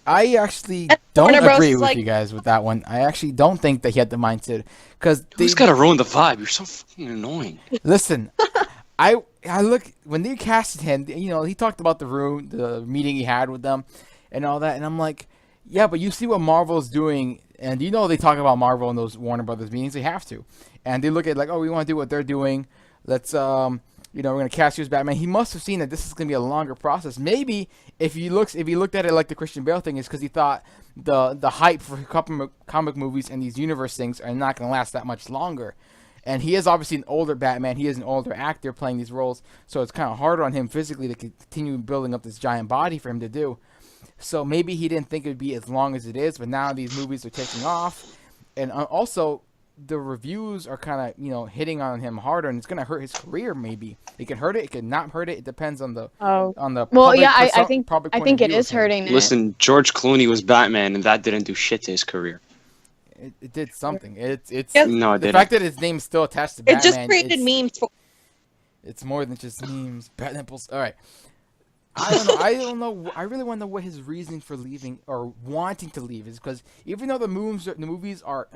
I actually don't agree with you guys with that one. I actually don't think that he had the mindset, because he's got to ruin the vibe. You're so fucking annoying. Listen, I look, when they casted him, he talked about the meeting he had with them, and all that, and I'm like, yeah, but you see what Marvel's doing, and they talk about Marvel in those Warner Brothers meetings. They have to, and they look at like, oh, we want to do what they're doing. Let's we're gonna cast you as Batman. He must have seen that this is gonna be a longer process. Maybe if he looked at it like the Christian Bale thing, is because he thought the hype for comic movies and these universe things are not gonna last that much longer. And he is obviously an older Batman. He is an older actor playing these roles, so it's kind of harder on him physically to continue building up this giant body for him to do. So maybe he didn't think it would be as long as it is, but now these movies are taking off. And also, the reviews are kind of hitting on him harder, and it's gonna hurt his career. Maybe it can hurt it. It can not hurt it. It depends on the Well, public yeah, I public think point of it view is of him. hurting it. Listen, George Clooney was Batman, and that didn't do shit to his career. It did something. It's Yes. No, it the didn't. fact that his name's still attached to It Batman. just created it's, memes for. It's more than just memes. Bat nipples. All right. I don't know. I really want to know what his reasoning for leaving or wanting to leave is, because even though the movies are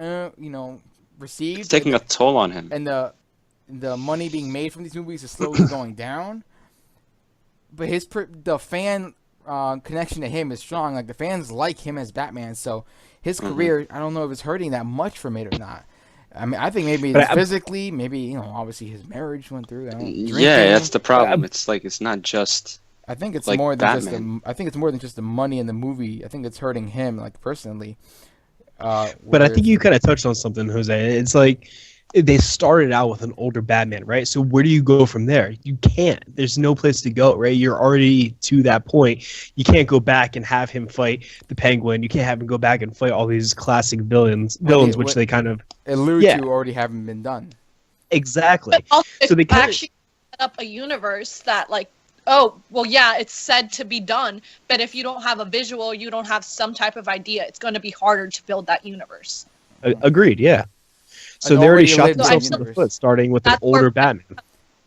received, It's taking a toll on him. and the money being made from these movies is slowly going down. But the fan connection to him is strong. Like, the fans like him as Batman, so his career, I don't know if it's hurting that much from it or not. I mean, I think maybe physically, maybe obviously his marriage went through. Yeah, that's the problem. It's like it's not just. I think it's like more than Batman. I think it's more than just the money in the movie. I think it's hurting him, like, personally. But I think you kind of touched on something, Jose. It's like they started out with an older Batman, right? So where do you go from there? You can't. There's no place to go, right? You're already to that point. You can't go back and have him fight the Penguin. You can't have him go back and fight all these classic villains, which they kind of allude to already haven't been done. Exactly. But also, So they if you kinda- actually set up a universe that, like, oh, well, yeah, it's said to be done, but if you don't have a visual, you don't have some type of idea, it's going to be harder to build that universe. Agreed, yeah. So Like, they already already shot lived themselves in universe. the foot, starting with an That's older where- Batman.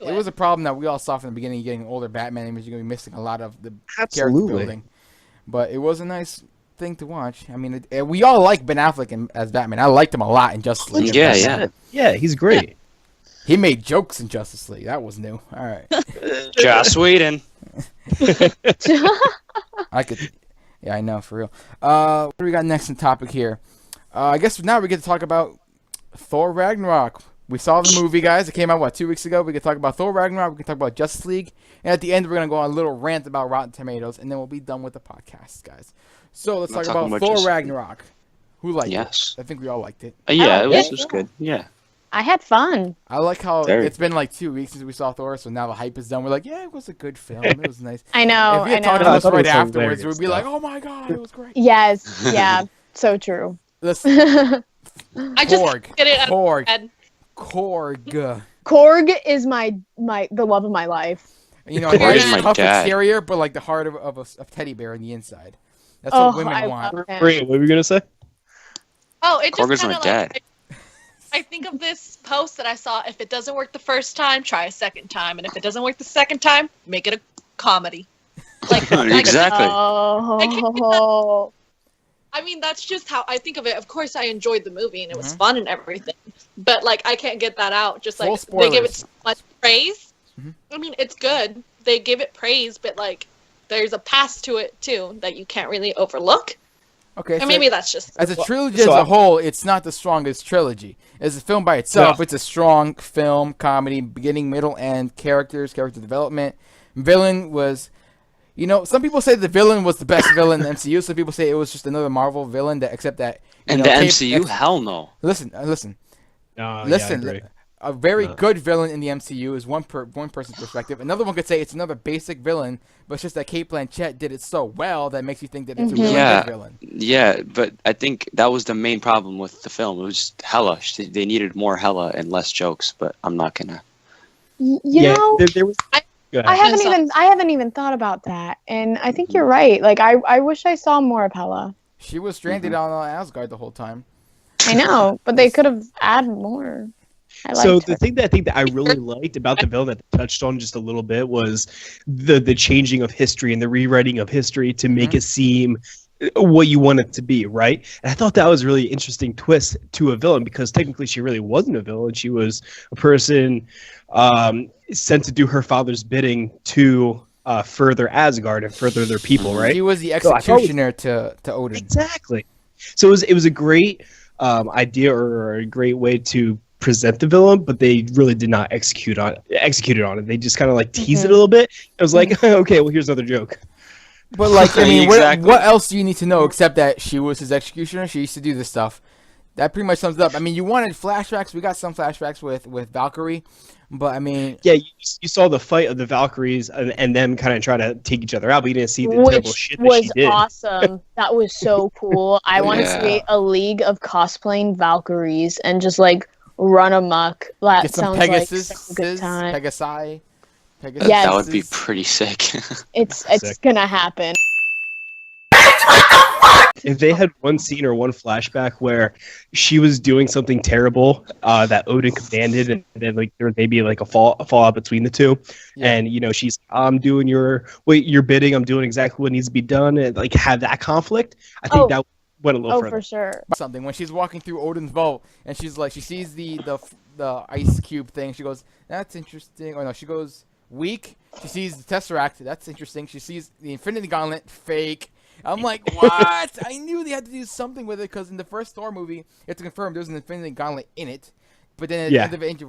It was a problem that we all saw from the beginning. Getting older Batman image, you're gonna be missing a lot of the character Absolutely. building. But it was a nice thing to watch. I mean, we all like Ben Affleck as Batman. I liked him a lot in Justice League. Yeah. Yeah, he's great. He made jokes in Justice League. That was new. All right. Joss Whedon. I could. Yeah, I know, for real. What do we got next in topic here? I guess now we get to talk about Thor Ragnarok. We saw the movie, guys. It came out, 2 weeks ago? We can talk about Thor Ragnarok. We can talk about Justice League. And at the end, we're going to go on a little rant about Rotten Tomatoes, and then we'll be done with the podcast, guys. So let's talk about Thor Ragnarok. Who liked it? I think we all liked it. Yeah, it was good. Yeah. I had fun. I like how Very. it's been like 2 weeks since we saw Thor, so now the hype is done. We're like, yeah, it was a good film. It was nice. I know. If we had I talked know. to us I thought it right was afterwards, hilarious we'd be like, stuff. oh my god, it was great. Yes. Yeah. So true. Listen, I just Korg. get it out of Korg. my head. Korg. Korg is the love of my life. You know, Korg nice is my tough dad. exterior, but like the heart of a teddy bear in the inside. That's Oh, what women I want. love him. Great. What were you gonna say? Oh, it just Korg's kind my of dad. like. I think of this post that I saw. If it doesn't work the first time, try a second time, and if it doesn't work the second time, make it a comedy. Like Exactly. Oh. I mean, that's just how I think of it. Of course, I enjoyed the movie and it was Mhm. fun and everything, but like I can't get that out. Just like Full they give it spoilers. so much praise. Mhm. I mean, it's good. They give it praise, but like there's a past to it too that you can't really overlook. Okay, And maybe that's just as a trilogy So as I- a whole, it's not the strongest trilogy. As a film by itself, it's a strong film, comedy, beginning, middle, end, character development. Villain was, some people say the villain was the best villain in the MCU. Some people say it was just another Marvel villain, except that. And the MCU? Hell no. Listen. Yeah, Listen, I agree. a very good villain in the MCU is one person's perspective. Another one could say it's another basic villain, but it's just that Kate Blanchett did it so well that makes you think that it's a really Yeah. good villain. Yeah, but I think that was the main problem with the film. It was just hella. They needed more hella and less jokes, but I'm not gonna. You Yeah, know, there was. Go ahead. I haven't even thought about that, and I think you're right. Like I wish I saw more of Hela. She was stranded on Asgard the whole time. I know, but they could have added more. I So liked the her. thing that I think that I really liked about the villain that they touched on just a little bit was the changing of history and the rewriting of history to make it seem what you want it to be, right? And I thought that was a really interesting twist to a villain because technically she really wasn't a villain. She was a person sent to do her father's bidding to further Asgard and further their people, right? He was the So I thought it was- executioner to Odin. Exactly. So it was a great idea or a great way to present the villain, but they really did not execute on it. They just kind of like teased it a little bit. I was like, okay, well, here's another joke. But like, I mean, Exactly. what else do you need to know except that she was his executioner? She used to do this stuff. That pretty much sums it up. I mean, you wanted flashbacks. We got some flashbacks with Valkyrie, but I mean, Yeah, you saw the fight of the Valkyries and them kind of try to take each other out, but you didn't see the terrible Which shit that was she did. awesome. That was so cool. I want to Yeah. see a league of cosplaying Valkyries and just like run amok. That get some sounds Pegasus, like such a good time. Pegasi. Yes. That would be pretty sick. It's Sick. gonna happen. If they had one scene or one flashback where she was doing something terrible that Odin commanded, and then like there may be like a fallout between the two, Yeah. and she's I'm doing your bidding, I'm doing exactly what needs to be done, and like have that conflict, I think Oh. that went a little Oh, further. for sure. Something when she's walking through Odin's vault and she's like, she sees the ice cube thing. She goes, "That's interesting." Or no, she goes weak. She sees the Tesseract. That's interesting. She sees the Infinity Gauntlet. Fake. I'm like, what? I knew they had to do something with it because in the first Thor movie, it's confirmed there's an Infinity Gauntlet in it. But then at the end of Age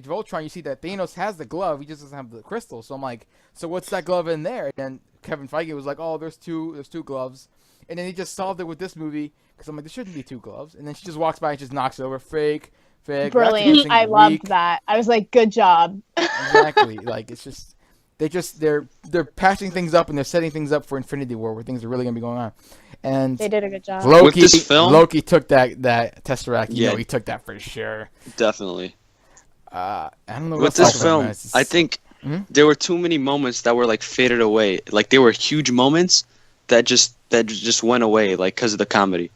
of Ultron, you see that Thanos has the glove. He just doesn't have the crystal. So I'm like, so what's that glove in there? And then Kevin Feige was like, oh, there's two gloves. And then he just solved it with this movie because I'm like, there shouldn't be two gloves. And then she just walks by and just knocks it over. Fake. That's Brilliant. interesting. I loved Weak. that. I was like, good job. Exactly. Like it's just they're patching things up and they're setting things up for Infinity War where things are really gonna be going on. And They did a good job. With this film- Loki took that Tesseract. Yeah. He took that for sure. Definitely. I don't know. With this film, I think there were too many moments that were like faded away. Like they were huge moments that just went away, like because of the comedy.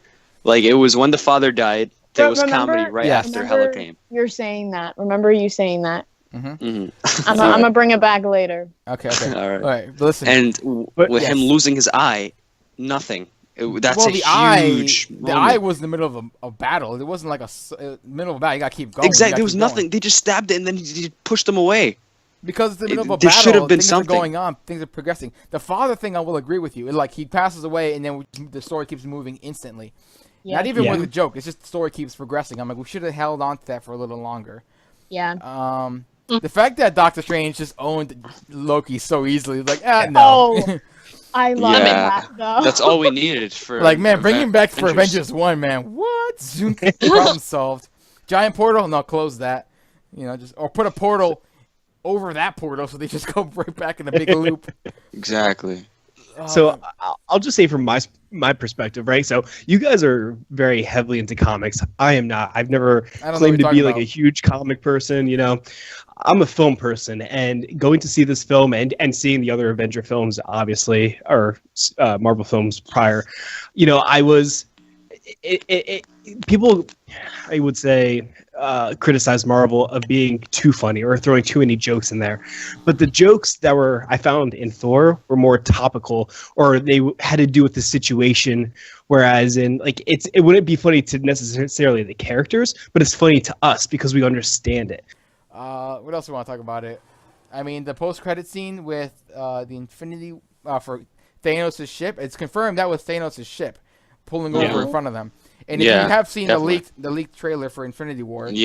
Like it was when the father died, there was comedy right after Hela came. You're saying that. Remember you saying that. Mhm. I'm gonna bring it back later. Okay. All right. All right. But listen. And with yes. him losing his eye, nothing. That's well, a the huge eye, moment. the eye was in the middle of a battle. It wasn't like middle of a battle. You gotta keep going. Exactly. There was nothing. They just stabbed it and then he pushed them away. Because it's the middle of a There battle, should have been things something. are going on, things are progressing. The father thing, I will agree with you. Like he passes away, and then the story keeps moving instantly. Yeah. Not even with a joke. It's just the story keeps progressing. I'm like, we should have held on to that for a little longer. Yeah. The fact that Doctor Strange just owned Loki so easily, like, no. Oh, I love Yeah. that though. That's all we needed for. Like, man, bring him back for Avengers. Avengers 1, man. What? Zoom, problem solved. Giant portal? No, close that. Or put a portal over that portal so they just go right back in the big loop. Exactly. So I'll just say from my perspective, right? So you guys are very heavily into comics. I am not. I've never I don't know claimed what to you're be like talking a huge comic person. I'm a film person, and going to see this film and seeing the other Avenger films, obviously, or Marvel films prior, I was. People, I would say, criticize Marvel of being too funny or throwing too many jokes in there. But the jokes that I found in Thor were more topical, or they had to do with the situation. Whereas it wouldn't be funny to necessarily the characters, but it's funny to us because we understand it. What else do we want to talk about it? I mean, the post-credit scene with the Infinity for Thanos' ship. It's confirmed that was Thanos' ship pulling over in front of them. And if you have seen the leaked trailer for Infinity War, He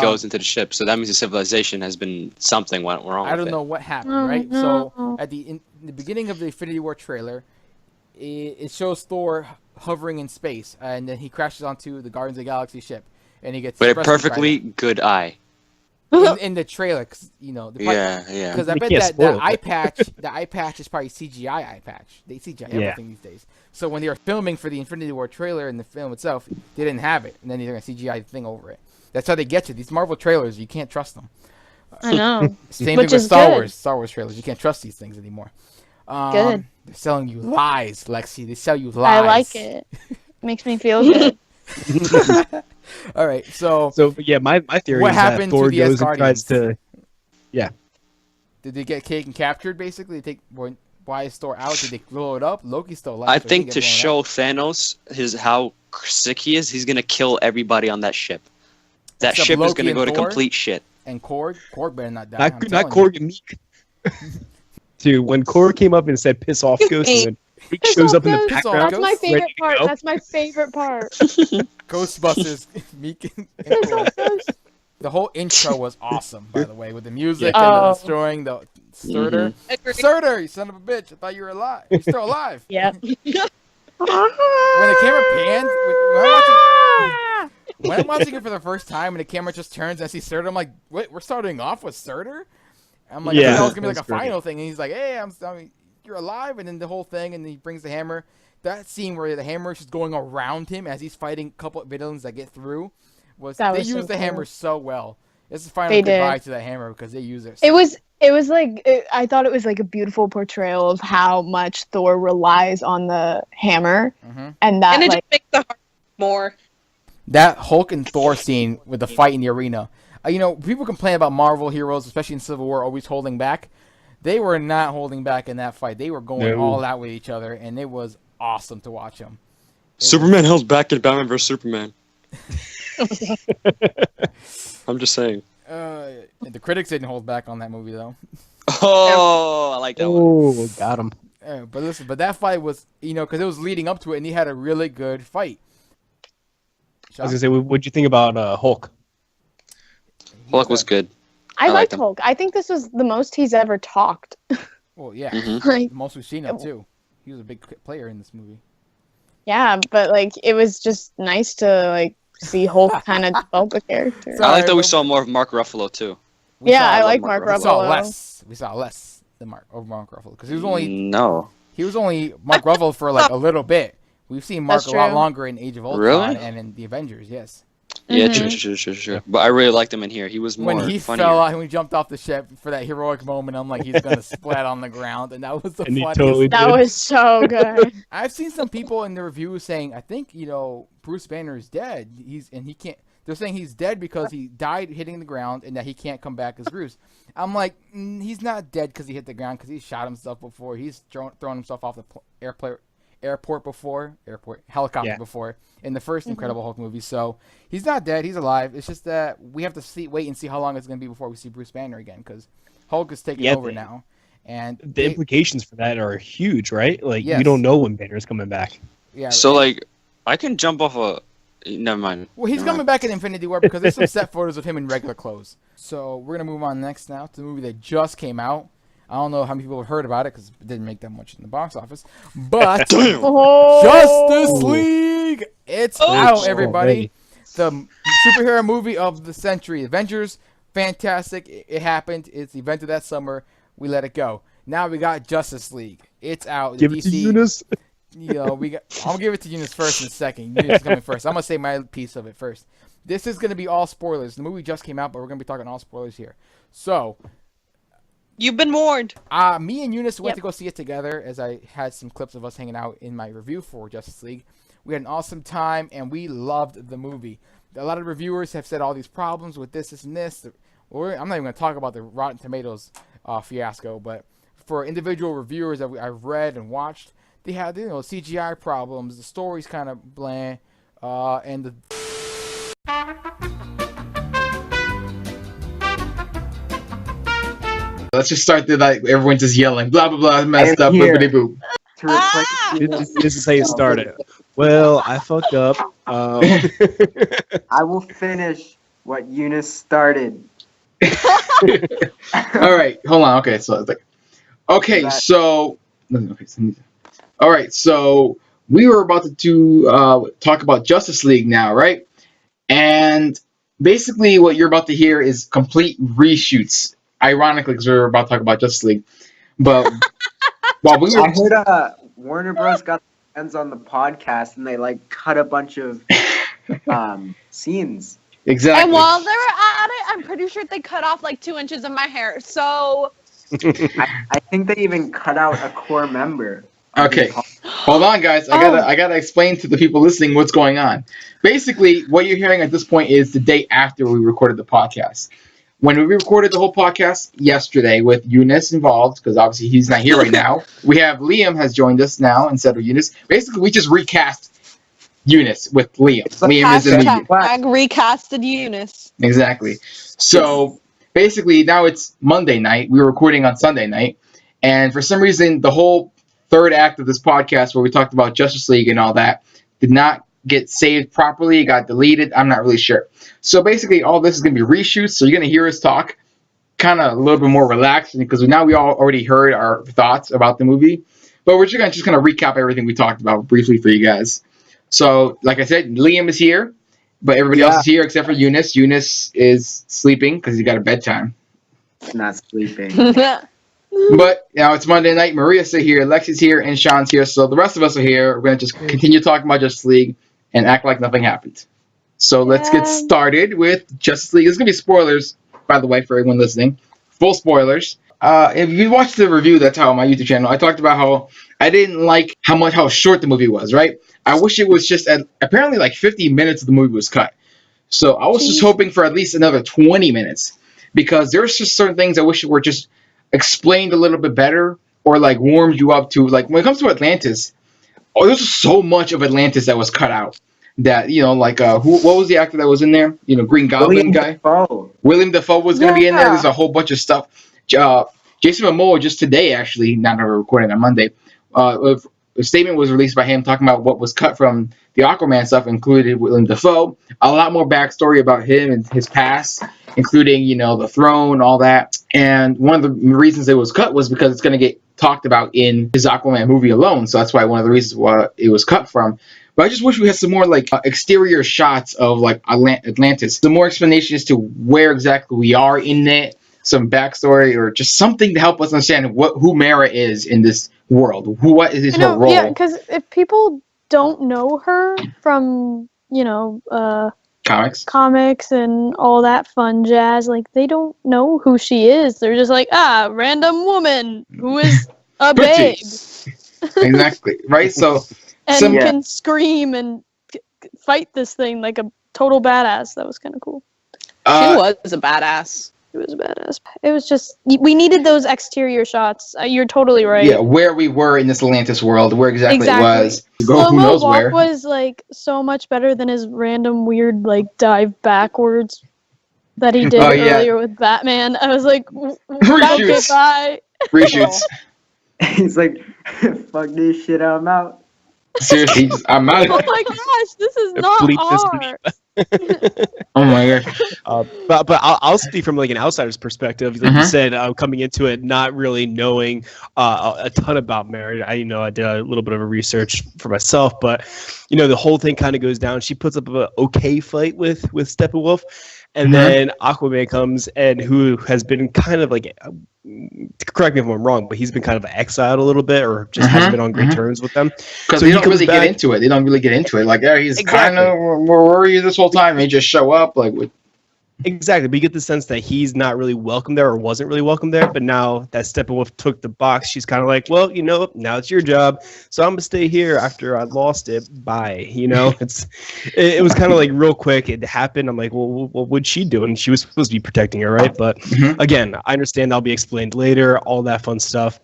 goes into the ship, so that means the civilization has been something went wrong. I don't know what happened, right? no. So in the beginning of the Infinity War trailer, it shows Thor hovering in space, and then he crashes onto the Guardians of the Galaxy ship, and he gets But a rescued by perfectly good eye. them. in the trailer, because Yeah. Because I We bet can't that spoil the eye patch is probably CGI eye patch. They CGI everything these days. So when they were filming for the Infinity War trailer and the film itself, they didn't have it, and then they're gonna CGI the thing over it. That's how they get you. These Marvel trailers, you can't trust them. I know. Same Which thing with is Star good. Wars. Star Wars trailers, you can't trust these things anymore. Good. They're selling you lies, Lexi. They sell you lies. I like it. Makes me feel good. All right, so yeah, my theory What is that happened to Thor the goes and tries Asgardians? to. did they get taken captured? Basically, why is Thor out? Did they blow it up? Loki's still alive. I so he think didn't to get blown show up. Thanos how sick he is, he's gonna kill everybody on that ship. That Except ship is Loki gonna and go to Thor? complete shit. And Korg better not die. I'm Not telling you. Korg and Meek. Dude, when Korg came up and said "piss off, Ghost," and then Meek shows up in the Piss off, background. That's my Ghost. favorite Ready to part. go. That's my favorite part. Ghostbusters, Meek and Korg. The whole intro was awesome, by the way, with the music Yeah. and the Oh. destroying the Surtur. Agreed. Surtur, you son of a bitch! I thought you were alive. You're still alive. Yeah. When the camera panned, when I'm watching, when I'm watching it for the first time and the camera just turns and I see Surtur, I'm like, wait, we're starting off with Surtur? I'm like, I thought it was gonna be like a final thing, and he's like, hey, you're alive, and then the whole thing, and he brings the hammer. That scene where the hammer is just going around him as he's fighting a couple of villains that get through they used the hammer so well. It's the final goodbye to that hammer because they use it. It was like I thought it was like a beautiful portrayal of how much Thor relies on the hammer, and it just makes the heart more. That Hulk and Thor scene with the fight in the arena. People complain about Marvel heroes, especially in Civil War, always holding back. They were not holding back in that fight. They were going all out with each other, and it was awesome to watch them. Superman held back in Batman vs Superman. I'm just saying. The critics didn't hold back on that movie, though. Oh, I like that one. Oh, got him. But listen, that fight was, because it was leading up to it, and he had a really good fight. I was gonna say, what'd you think about Hulk? Hulk was good. I liked Hulk. I think this was the most he's ever talked. Well, yeah, Like, the most we've seen him too. He was a big player in this movie. Yeah, but it was just nice to see Hulk kind of develop a character. I like that we saw more of Mark Ruffalo too. I like Mark Ruffalo. We saw less than Mark Ruffalo because he was only Mark Ruffalo for a little bit. We've seen Mark a lot longer in Age of Ultron and in the Avengers. Yes. Yeah, true. But I really liked him in here. He was more when he funnier. fell out, when he jumped off the ship for that heroic moment, I'm like, he's gonna splat on the ground, and that was the funniest. Totally that was so good. I've seen some people in the reviews saying, I think Bruce Banner is dead. He can't. They're saying he's dead because he died hitting the ground and that he can't come back as Bruce. I'm like, he's not dead because he hit the ground because he shot himself before. He's thrown himself off the helicopter before in the first Incredible Hulk movie. So he's not dead. He's alive. It's just that we have to wait and see how long it's going to be before we see Bruce Banner again because Hulk is taking over now. And the implications for that are huge, right? We don't know when Banner's coming back. Yeah. So I can jump off a. Never mind. Well, he's coming back in Infinity War because there's some set photos of him in regular clothes. So we're going to move on next now to the movie that just came out. I don't know how many people have heard about it because it didn't make that much in the box office. But Justice League! It's out, everybody. The superhero movie of the century. Avengers, fantastic. It happened. It's the event of that summer. We let it go. Now we got Justice League. It's out. Give it to Eunice. I'll give it to Eunice first and second. Eunice is coming first. I'm going to say my piece of it first. This is going to be all spoilers. The movie just came out, but we're going to be talking all spoilers here. So, you've been warned. Me and Eunice went to go see it together as I had some clips of us hanging out in my review for Justice League. We had an awesome time, and we loved the movie. A lot of reviewers have said all these problems with this and this. I'm not even going to talk about the Rotten Tomatoes fiasco, but for individual reviewers that I've read and watched, they had CGI problems, the story's kind of bland, and the... Let's just start there, everyone's just yelling, blah, blah, blah, messed up, boopity boop. This is how you start it. Well, I fucked up. I will finish what Eunice started. All right, hold on. Okay, so all right, so we were about to talk about Justice League now, right? And basically, what you're about to hear is complete reshoots. Ironically, because we were about to talk about Justice League, but while we were, I heard Warner Bros. Got their hands on the podcast and they cut a bunch of scenes. Exactly. And while they were at it, I'm pretty sure they cut off 2 inches of my hair. So I think they even cut out a core member. Okay, hold on, guys. I gotta explain to the people listening what's going on. Basically, what you're hearing at this point is the day after we recorded the podcast. When we recorded the whole podcast yesterday with Eunice involved, because obviously he's not here right now, we have Liam has joined us now instead of Eunice. Basically, we just recast Eunice with Liam. Liam is in the recasted Eunice. Exactly. So basically, now it's Monday night. We were recording on Sunday night, and for some reason, the whole third act of this podcast, where we talked about Justice League and all that, did not get saved properly. It got deleted. I'm not really sure. So basically, all this is going to be reshoots. So you're going to hear us talk kind of a little bit more relaxed because now we all already heard our thoughts about the movie. But we're just going to recap everything we talked about briefly for you guys. So, like I said, Liam is here. But everybody else is here except for Eunice. Eunice is sleeping because he got a bedtime. Not sleeping. But now it's Monday night. Maria's here, Lexi's here, and Sean's here. So the rest of us are here. We're going to just continue talking about Justice League and act like nothing happened. So let's get started with Justice League. There's going to be spoilers, by the way, for everyone listening. Full spoilers. If you watched the review that's how on my YouTube channel, I talked about how I didn't like how short the movie was, right? I wish it was just apparently like 50 minutes of the movie was cut. So I was just hoping for at least another 20 minutes because there's just certain things I wish were just explained a little bit better or like warmed you up to. Like when it comes to Atlantis, there's just so much of Atlantis that was cut out. That, like what was the actor that was in there? Green Goblin guy. Dafoe. William Dafoe was going to be in there. There's a whole bunch of stuff. Jason Momoa just today, actually, not we're recording on Monday, a statement was released by him talking about what was cut from the Aquaman stuff, included William Dafoe, a lot more backstory about him and his past, including, the throne, all that. And one of the reasons it was cut was because it's going to get talked about in his Aquaman movie alone. So that's why one of the reasons why it was cut from. But I just wish we had some more exterior shots of Atlantis, some more explanation as to where exactly we are in it, some backstory, or just something to help us understand who Mara is in this world. What is her role? Yeah, because if people don't know her from comics and all that fun jazz, they don't know who she is. They're just like, random woman who is a babe. Exactly, right? So. And can scream and fight this thing like a total badass. That was kind of cool. She was a badass. She was a badass. It was just, we needed those exterior shots. You're totally right. Yeah, where we were in this Atlantis world, where exactly. It was. Who knows where. Was so much better than his random weird dive backwards that he did earlier with Batman. I was like, reshoots. Bye. Reshoots. He's like, fuck this shit, I'm out. Seriously, I'm out. Oh my gosh, this is not R. Oh my gosh. But I'll speak from an outsider's perspective. Like you said, coming into it, not really knowing a ton about Mary. I did a little bit of a research for myself, but the whole thing kind of goes down. She puts up an okay fight with Steppenwolf, and then Aquaman comes, and who has been kind of correct me if I'm wrong, but he's been kind of exiled a little bit, or just hasn't been on great terms with them. Because they don't really get into it. They don't really get into it. He's kind of where were you this whole time? They just show up Exactly, but you get the sense that he's not really welcome there, or wasn't really welcome there. But now that Steppenwolf took the box, she's kind of like, well, now it's your job, so I'm gonna stay here after I lost it. Bye. It was kind of real quick. It happened. I'm like, well, what would she do? And she was supposed to be protecting her, right? But again, I understand that'll be explained later. All that fun stuff.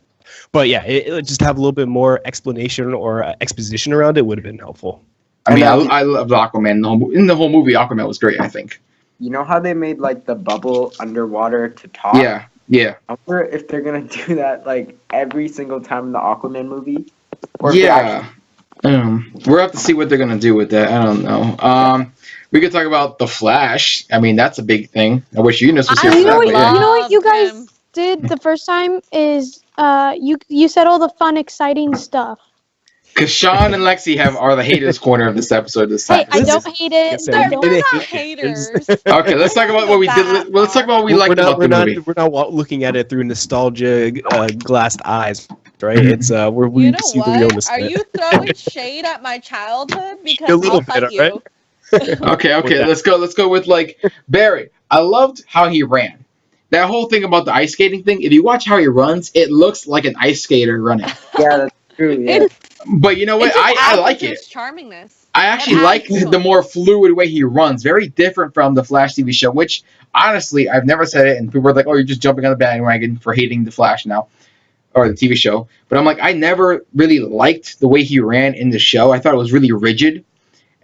But yeah, it just have a little bit more explanation or exposition around it would have been helpful. I mean, I loved Aquaman. In the whole movie, Aquaman was great, I think. You know how they made the bubble underwater to talk? Yeah. I wonder if they're gonna do that every single time in the Aquaman movie. We'll have to see what they're gonna do with that. I don't know. We could talk about the Flash. I mean, that's a big thing. I wish Eunice was here for that. You know what you guys did the first time is you said all the fun, exciting stuff. Because Sean and Lexi are the haters corner of this episode this time. Hey, I don't hate it. They're not haters. Okay, let's talk about what we did. Let's talk about what we liked about the movie. We're not looking at it through nostalgia glassed eyes, right? It's we see the realness. Are you throwing shade at my childhood? Because a little I'll bit, right? Okay. Let's go with Barry. I loved how he ran. That whole thing about the ice skating thing. If you watch how he runs, it looks like an ice skater running. Yeah, that's true. Yeah. But you know what? I like it. Charmingness. I actually like the more fluid way he runs. Very different from the Flash TV show, which honestly, I've never said it, and people are like, "Oh, you're just jumping on the bandwagon for hating the Flash now, or the TV show." But I'm like, I never really liked the way he ran in the show. I thought it was really rigid,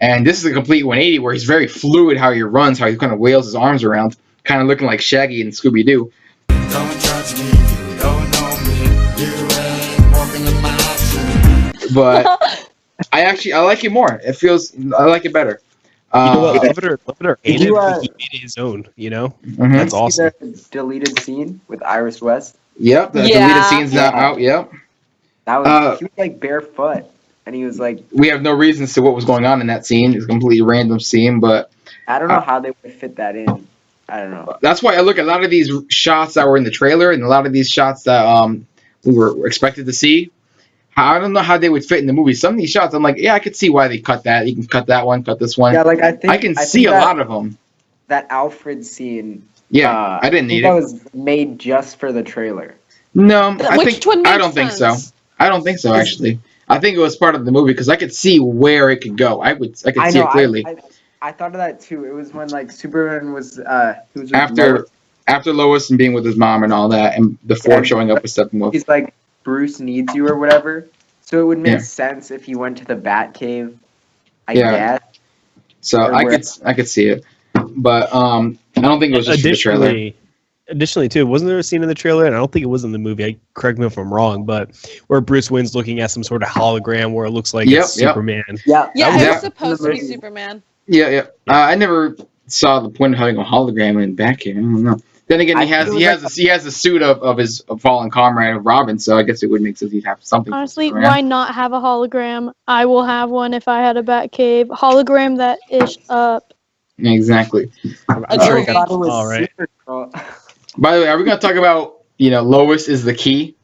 and this is a complete 180 where he's very fluid how he runs, how he kind of wails his arms around, kind of looking like Shaggy and Scooby Doo. Don't judge me, you don't know me, you ain't walking in my shoes. But I like it more. I like it better. You know what? Love it or hate it, he made it his own. That's awesome. The deleted scene with Iris West. Yep, the deleted scene's not out. Yep. That was he was barefoot, and he was like. We have no reason to what was going on in that scene. It's a completely random scene, but I don't know how they would fit that in. I don't know. That's why I look at a lot of these shots that were in the trailer and a lot of these shots that we were expected to see. I don't know how they would fit in the movie. Some of these shots, I'm like, yeah, I could see why they cut that. You can cut that one, cut this one. Yeah, like I can see a lot of them. That Alfred scene. Yeah, I didn't need it. That was made just for the trailer. No, Which I one makes don't think so. sense? I don't think so, actually. I think it was part of the movie because I could see where it could go. I could see it clearly. I thought of that too. It was when like Superman was he was with after Lois and being with his mom and all that, and the Thor showing up with Steppenwolf. He's like, Bruce needs you or whatever. So it would make sense if he went to the Batcave. I guess. So I could see it, but I don't think it was just for the trailer. Additionally, too, wasn't there a scene in the trailer, and I don't think it was in the movie, correct me if I'm wrong, but where Bruce Wayne's looking at some sort of hologram where it looks like it's Superman. Yeah, it was supposed to be Superman. Yeah. I never saw the point of having a hologram in Batcave. I don't know. Then again, he has a suit of his fallen comrade Robin, so I guess it would make sense he'd have something. Honestly, why not have a hologram? I will have one if I had a Batcave. Hologram that ish up. Exactly. All right. By the way, are we going to talk about, Lois is the key,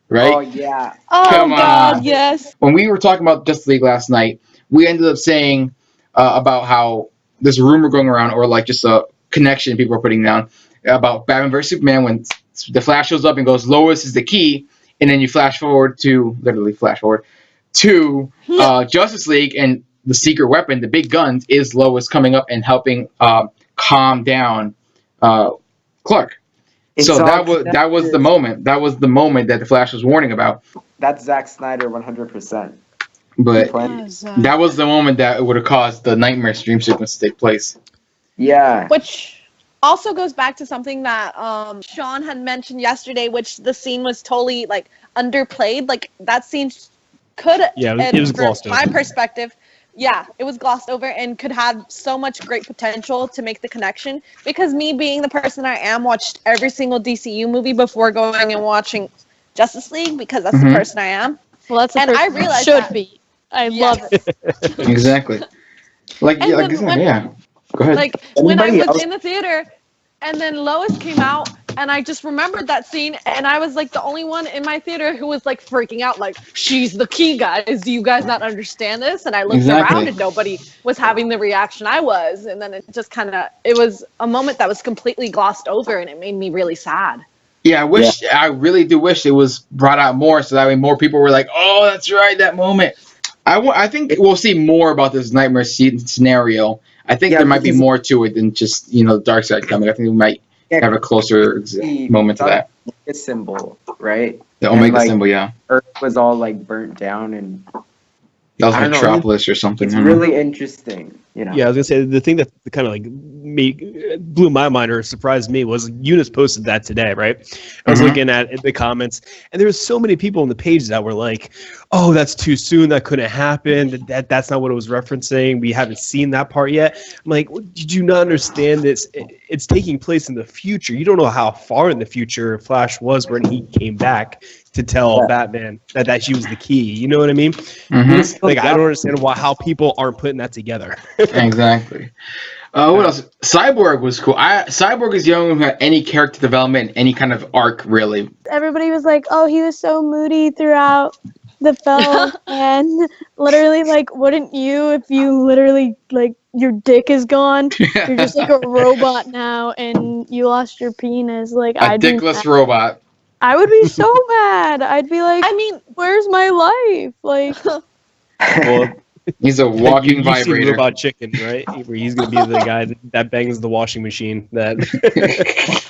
right? Oh, yeah. Oh, Come God, on. yes. When we were talking about Justice League last night, we ended up saying about how there's a rumor going around, or like just a connection people are putting down, about Batman vs. Superman when the Flash shows up and goes, Lois is the key, and then you literally flash forward to Justice League, and the secret weapon, the big guns, is Lois coming up and helping calm down Clark. So that was the moment. That was the moment that the Flash was warning about. That's Zack Snyder 100%. But that was the moment that it would have caused the nightmare dream sequence to take place. Yeah. Which also goes back to something that Sean had mentioned yesterday, which the scene was totally like underplayed. Like that scene could, it was glossed over. My perspective, it was glossed over and could have so much great potential to make the connection. Because me being the person I am, watched every single DCU movie before going and watching Justice League because that's the person I am. Well, that's the and person I realized should that. be. I love it. Exactly. Go ahead. Like when I was in the theater, and then Lois came out, and I just remembered that scene, and I was like the only one in my theater who was like freaking out, like, she's the key, guys. Do you guys not understand this? And I looked around, and nobody was having the reaction I was, and then it just it was a moment that was completely glossed over, and it made me really sad. Yeah, I really do wish it was brought out more, so that way more people were like, oh, that's right, that moment. I think we'll see more about this nightmare scenario. I think there might be more to it than just, the dark side coming. I think we might have a closer moment to that. A symbol, right? The Omega symbol, yeah. Earth was all like burnt down, and that was Metropolis or something. It's really interesting, Yeah, I was gonna say the thing that kind of like blew my mind or surprised me was Eunice posted that today, right? I was looking at the comments, and there was so many people on the page that were like, "Oh, that's too soon. That couldn't happen. That's not what it was referencing. We haven't seen that part yet." I'm like, "Did you not understand this? It's taking place in the future. You don't know how far in the future Flash was when he came back to tell Batman that she was the key. You know what I mean?" Like, I don't understand how people aren't putting that together. Exactly. What else? Cyborg was cool. Cyborg is the only one who had any character development, any kind of arc, really. Everybody was like, oh, he was so moody throughout the film. And literally, like, wouldn't you if you literally, like, your dick is gone? You're just like a robot now and you lost your penis. Like, a dickless robot. I would be so mad. I'd be like, I mean, where's my life? Like, well, he's a walking you've vibrator. Seen Robot Chicken, right? Where he's gonna be the guy that bangs the washing machine. That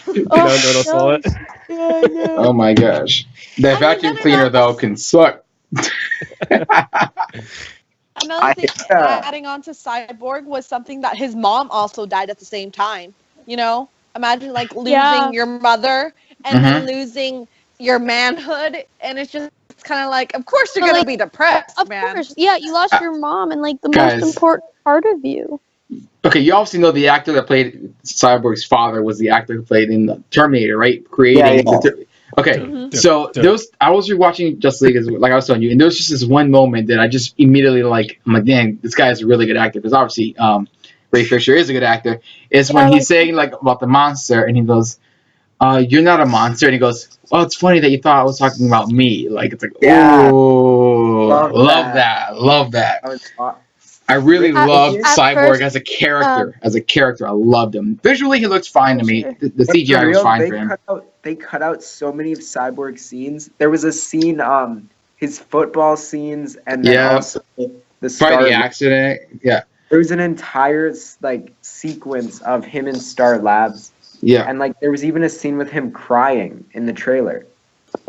no one saw it. Yeah. Oh my gosh, that vacuum cleaner though can suck. Another thing, adding on to Cyborg was something that his mom also died at the same time. You know, imagine like losing your mother and then losing your manhood, and it's kind of like, of course you're gonna be depressed, of course, yeah, you lost your mom and like the most important part of you. Okay, you obviously know the actor that played Cyborg's father was the actor who played in the Terminator, right? So I was rewatching Justice League, like I was telling you, and there was just this one moment that I just immediately I'm like, damn, this guy is a really good actor, because obviously Ray Fisher is a good actor. Is when he's saying like about the monster, and he goes, "You're not a monster," and he goes, "Oh, it's funny that you thought I was talking about me." Like it's like, oh, love that. I really loved Cyborg as a character. I loved him. Visually, he looks fine to me. The CGI was fine for him. They cut out so many of Cyborg's scenes. There was a scene, his football scenes, and then also the Star. The accident. Yeah. There was an entire like sequence of him in Star Labs. Yeah. And like there was even a scene with him crying in the trailer.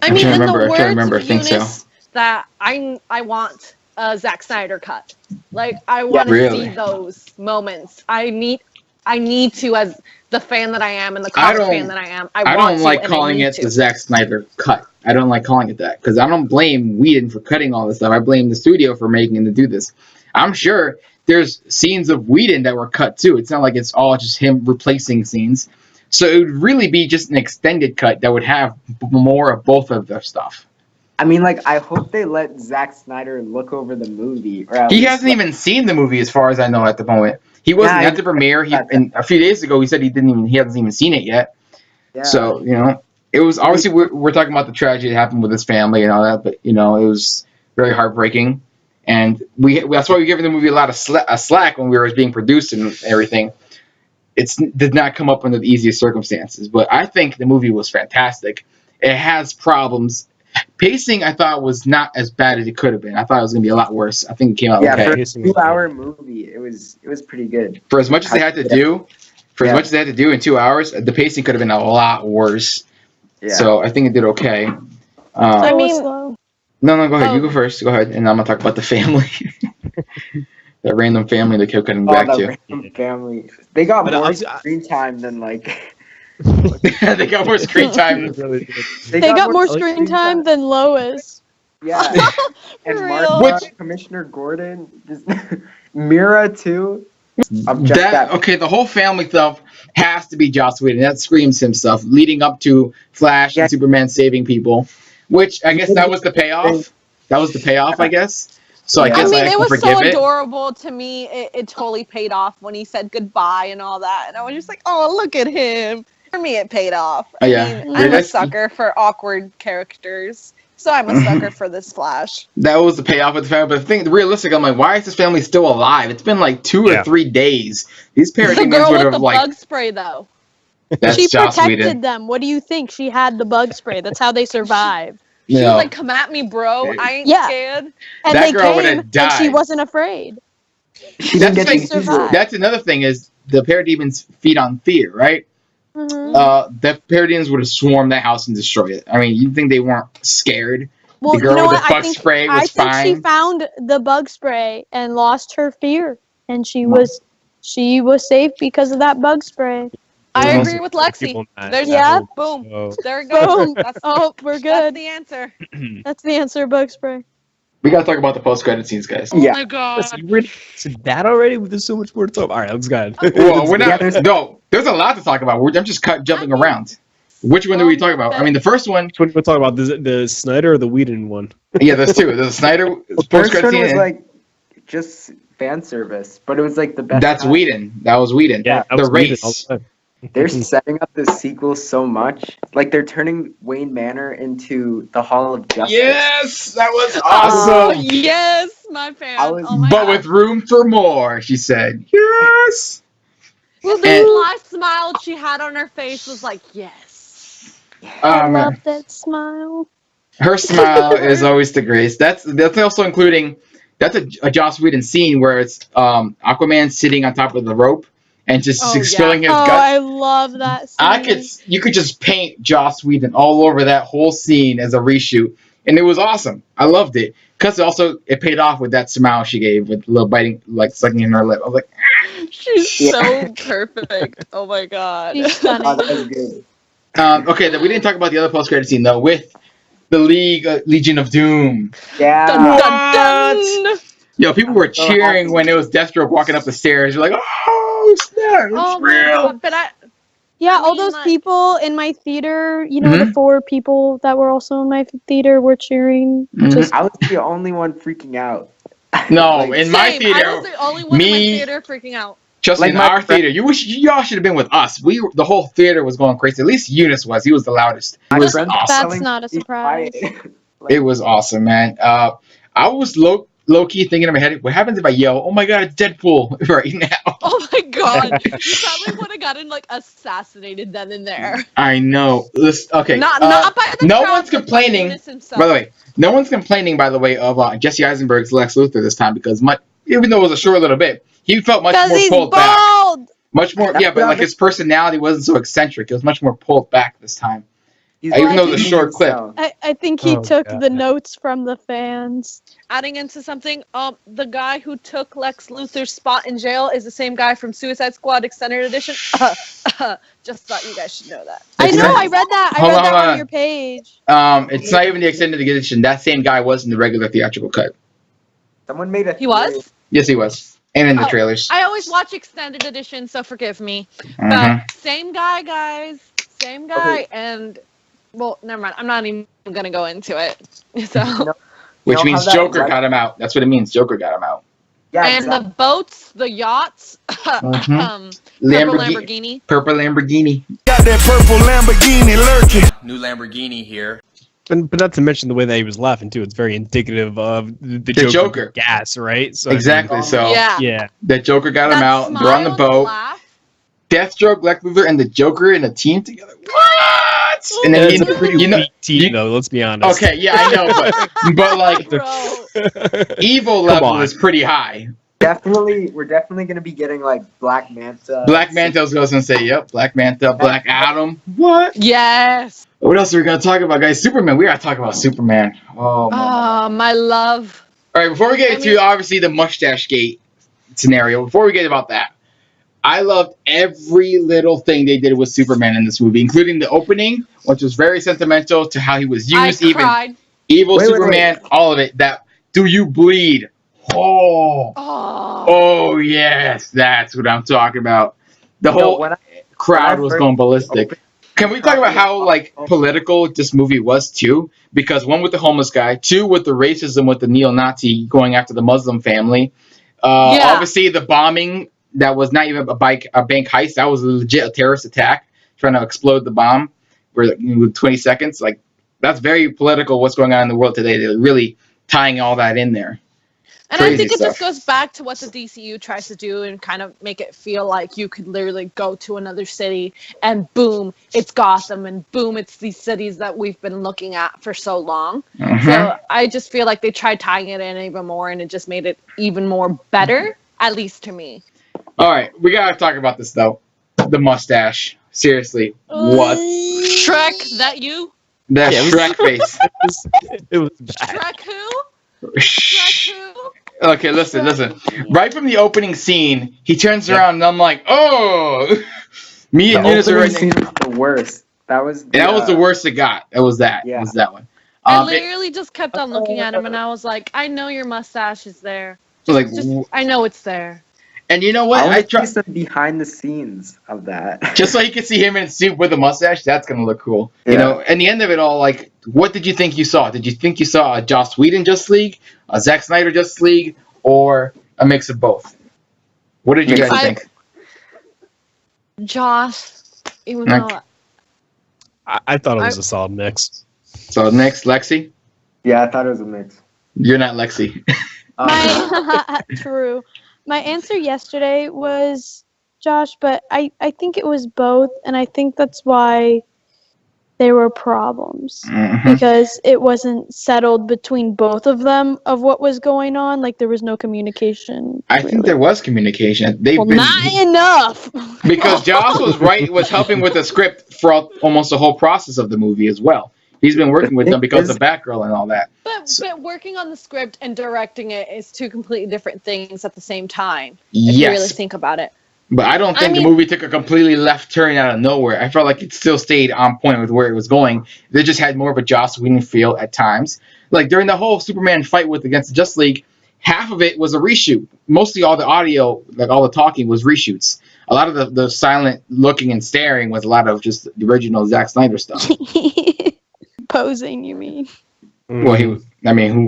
I mean, in the words of Eunice, that I want a Zack Snyder cut. Like I want to see those moments. I need to, as the fan that I am and the comic fan that I am. I don't like calling it the Zack Snyder cut. I don't like calling it that because I don't blame Whedon for cutting all this stuff. I blame the studio for making him to do this. I'm sure there's scenes of Whedon that were cut too. It's not like it's all just him replacing scenes. So it would really be just an extended cut that would have more of both of their stuff. I mean, like, I hope they let Zack Snyder look over the movie. Or he hasn't even seen the movie, as far as I know, at the moment. He wasn't at the premiere. And a few days ago, he said he hasn't even seen it yet. Yeah. So it was obviously we're talking about the tragedy that happened with his family and all that, but it was very heartbreaking, and that's why we gave the movie a lot of slack when we were being produced and everything. It did not come up under the easiest circumstances, but I think the movie was fantastic. It has problems. Pacing, I thought, was not as bad as it could have been. I thought it was going to be a lot worse. I think it came out okay. For a 2-hour movie, it was pretty good. For as much as they had to do, in 2 hours, the pacing could have been a lot worse. Yeah. So I think it did okay. I mean, no, go ahead. You go first. Go ahead, and I'm gonna talk about the family. That random family they kept cutting back to. Random family. They got more screen time than like. They got more screen time. They got more screen time than Lois. Yeah. And Mark, Commissioner Gordon, just Mira too. The whole family stuff has to be Joss Whedon. That screams himself, leading up to Flash and Superman saving people, which I guess that was the payoff. That was the payoff, I guess. So I guess I it was forgive so adorable to me. It totally paid off when he said goodbye and all that, and I was just like, "Oh, look at him." For me, it paid off. I mean, I'm a sucker for awkward characters, so I'm a sucker for this Flash. That was the payoff with the family. But realistically, I'm like, why is this family still alive? It's been like 2 or 3 days. These parademons would have like. The girl with the bug spray, though. She protected them. What do you think? She had the bug spray. That's how they survived. She was like, "Come at me, bro. I ain't scared." And they came, and she wasn't afraid. That's another thing is the parademons feed on fear, right? Mm-hmm. The parademons would have swarmed that house and destroyed it. I mean, you think they weren't scared? Well, the girl with the bug spray was fine. I think she found the bug spray and lost her fear, and she was safe because of that bug spray. I agree with Lexi. Boom. So. There it goes. We're good. That's the answer. That's the answer, bug spray. We gotta talk about the post-credit scenes, guys. Oh my god! Listen, that already? There's so much more to talk about. All right, let's go. Well, we're not. There's a lot to talk about. I'm just jumping around. Which one do we talk about? I mean, the first one. Which one we'll talk about? The Snyder or the Whedon one? Yeah, there's two. There's a Snyder post-credit scene. Was like just fan service, but it was like the best. That's Whedon. That was Whedon. Yeah, the race. They're setting up the sequel so much. Like, they're turning Wayne Manor into the Hall of Justice. Yes! That was awesome! Yes, my fan. But with room for more, she said. Yes! Well, the last smile she had on her face was like, yes. I love that smile. Her smile is always the greatest. That's also including... That's a Joss Whedon scene where it's Aquaman sitting on top of the rope. And just spilling his guts. I love that scene. You could just paint Joss Whedon all over that whole scene as a reshoot, and it was awesome. I loved it because it paid off with that smile she gave with a little biting, like sucking in her lip. I was like, she's so perfect. Oh my god, she's stunning. Oh, that was good. Okay, we didn't talk about the other post-credit scene though with the Legion of Doom. Yeah. Dun, dun, dun. Yo, people were cheering when it was Deathstroke walking up the stairs. You're like, oh, snap, it's real. But all those people in my theater, the 4 people that were also in my theater were cheering. I was the only one freaking out. No, in my theater, I was the only one in my theater freaking out. Trust me, in our theater, y'all should have been with us. The whole theater was going crazy. At least Eunice was. He was the loudest. It was awesome. That's not a surprise. It was awesome, man. I was low key thinking in my head, what happens if I yell, "Oh my god, it's Deadpool" right now? Oh my god, you probably would have gotten like assassinated then and there. I know. Okay. Not by the no crowd, one's but by complaining. Eunice himself. By the way, no one's complaining. By the way, of Jesse Eisenberg's Lex Luthor this time because even though it was a short little bit, he felt much more pulled back. Much more, yeah, but like his personality wasn't so eccentric. It was much more pulled back this time. Even though it was a short clip. I think he took the notes from the fans. Adding into something, the guy who took Lex Luthor's spot in jail is the same guy from Suicide Squad Extended Edition. Just thought you guys should know that. I know, I read that. I read that on your page. It's not even the Extended Edition. That same guy was in the regular theatrical cut. Someone made a. He was? Yes, he was. And in the trailers. I always watch Extended Edition, so forgive me. But same guy, guys. Same guy. And, well, never mind. I'm not even going to go into it. So. Which means Joker got him out. That's what it means. Joker got him out. Yeah, and the boats, the yachts, Lamborghini. Purple Lamborghini. Got that purple Lamborghini lurking. New Lamborghini here. But not to mention the way that he was laughing too. It's very indicative of the Joker gas, right? So exactly. So yeah, the Joker got him out. They're on the boat. Deathstroke, Lex Luthor, and the Joker in a team together. What? And then it's a pretty weak team, though. Let's be honest. Okay, yeah, I know, but like evil level is pretty high. We're definitely gonna be getting like Black Manta. Black Manta, I was gonna say, yep, Black Manta, Black Adam. What? Yes. What else are we gonna talk about, guys? Superman. We gotta talk about Superman. Oh my love. All right, before we get to obviously the mustache gate scenario, before we get about that, I loved every little thing they did with Superman in this movie, including the opening, which was very sentimental to how he was used, even evil Superman, all of it. That do you bleed? Oh yes, that's what I'm talking about. The whole crowd was going ballistic. Can we talk about how like political this movie was too? Because one with the homeless guy, two with the racism with the neo-Nazi going after the Muslim family. Obviously the bombing that was not even a bank heist. That was legit a terrorist attack trying to explode the bomb with 20 seconds. Like that's very political. What's going on in the world today? They're really tying all that in there. And I think it just goes back to what the DCU tries to do and kind of make it feel like you could literally go to another city and boom, it's Gotham, and boom, it's these cities that we've been looking at for so long. So I just feel like they tried tying it in even more, and it just made it even more better, at least to me. All right, we gotta talk about this though. The mustache. Seriously, what? Shrek, that you? That Shrek face. It was bad. Shrek who? Shrek who? Okay, listen. Right from the opening scene, he turns around and I'm like, oh! Me and Eunice are right next. The worst. That was the worst it got. It was that. Yeah. It was that one. I literally just kept on looking at him and I was like, I know your mustache is there. I know it's there. And you know what? I tried some behind the scenes of that. Just so you can see him in a suit with a mustache, that's gonna look cool. Yeah. You know, and the end of it all, like, what did you think you saw? Did you think you saw a Joss Whedon Justice League, a Zack Snyder Justice League, or a mix of both? What did you guys think? Joss, even though I thought it was a solid mix. Solid mix, Lexi? Yeah, I thought it was a mix. You're not Lexi. True. My answer yesterday was Josh, but I think it was both, and I think that's why there were problems. Because it wasn't settled between both of them of what was going on. Like, there was no communication. I think there was communication. Not enough! Because Josh was helping with the script for almost the whole process of the movie as well. He's been working with them because of Batgirl and all that. But working on the script and directing it is two completely different things at the same time. If you really think about it. But I don't think the movie took a completely left turn out of nowhere. I felt like it still stayed on point with where it was going. They just had more of a Joss Whedon feel at times. Like during the whole Superman fight against the Justice League, half of it was a reshoot. Mostly all the audio, like all the talking, was reshoots. A lot of the silent looking and staring was a lot of just the original Zack Snyder stuff. Posing, you mean? Well, who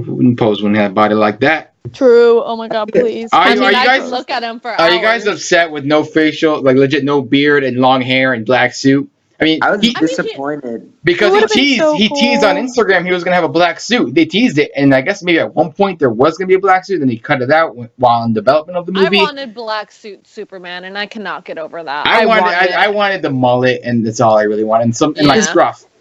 wouldn't pose when he had a body like that? True. Oh my god, please. I mean, I guys could look at him for Are you guys hours. upset with no facial, like legit no beard and long hair and black suit? I mean, I was disappointed because It he would've been so teased on cool. Instagram he was gonna have a black suit. They teased it, and I guess maybe at one point there was gonna be a black suit, and he cut it out while in development of the I movie. wanted black suit Superman, and I cannot get over that. I wanted the mullet, and that's all I really wanted. And like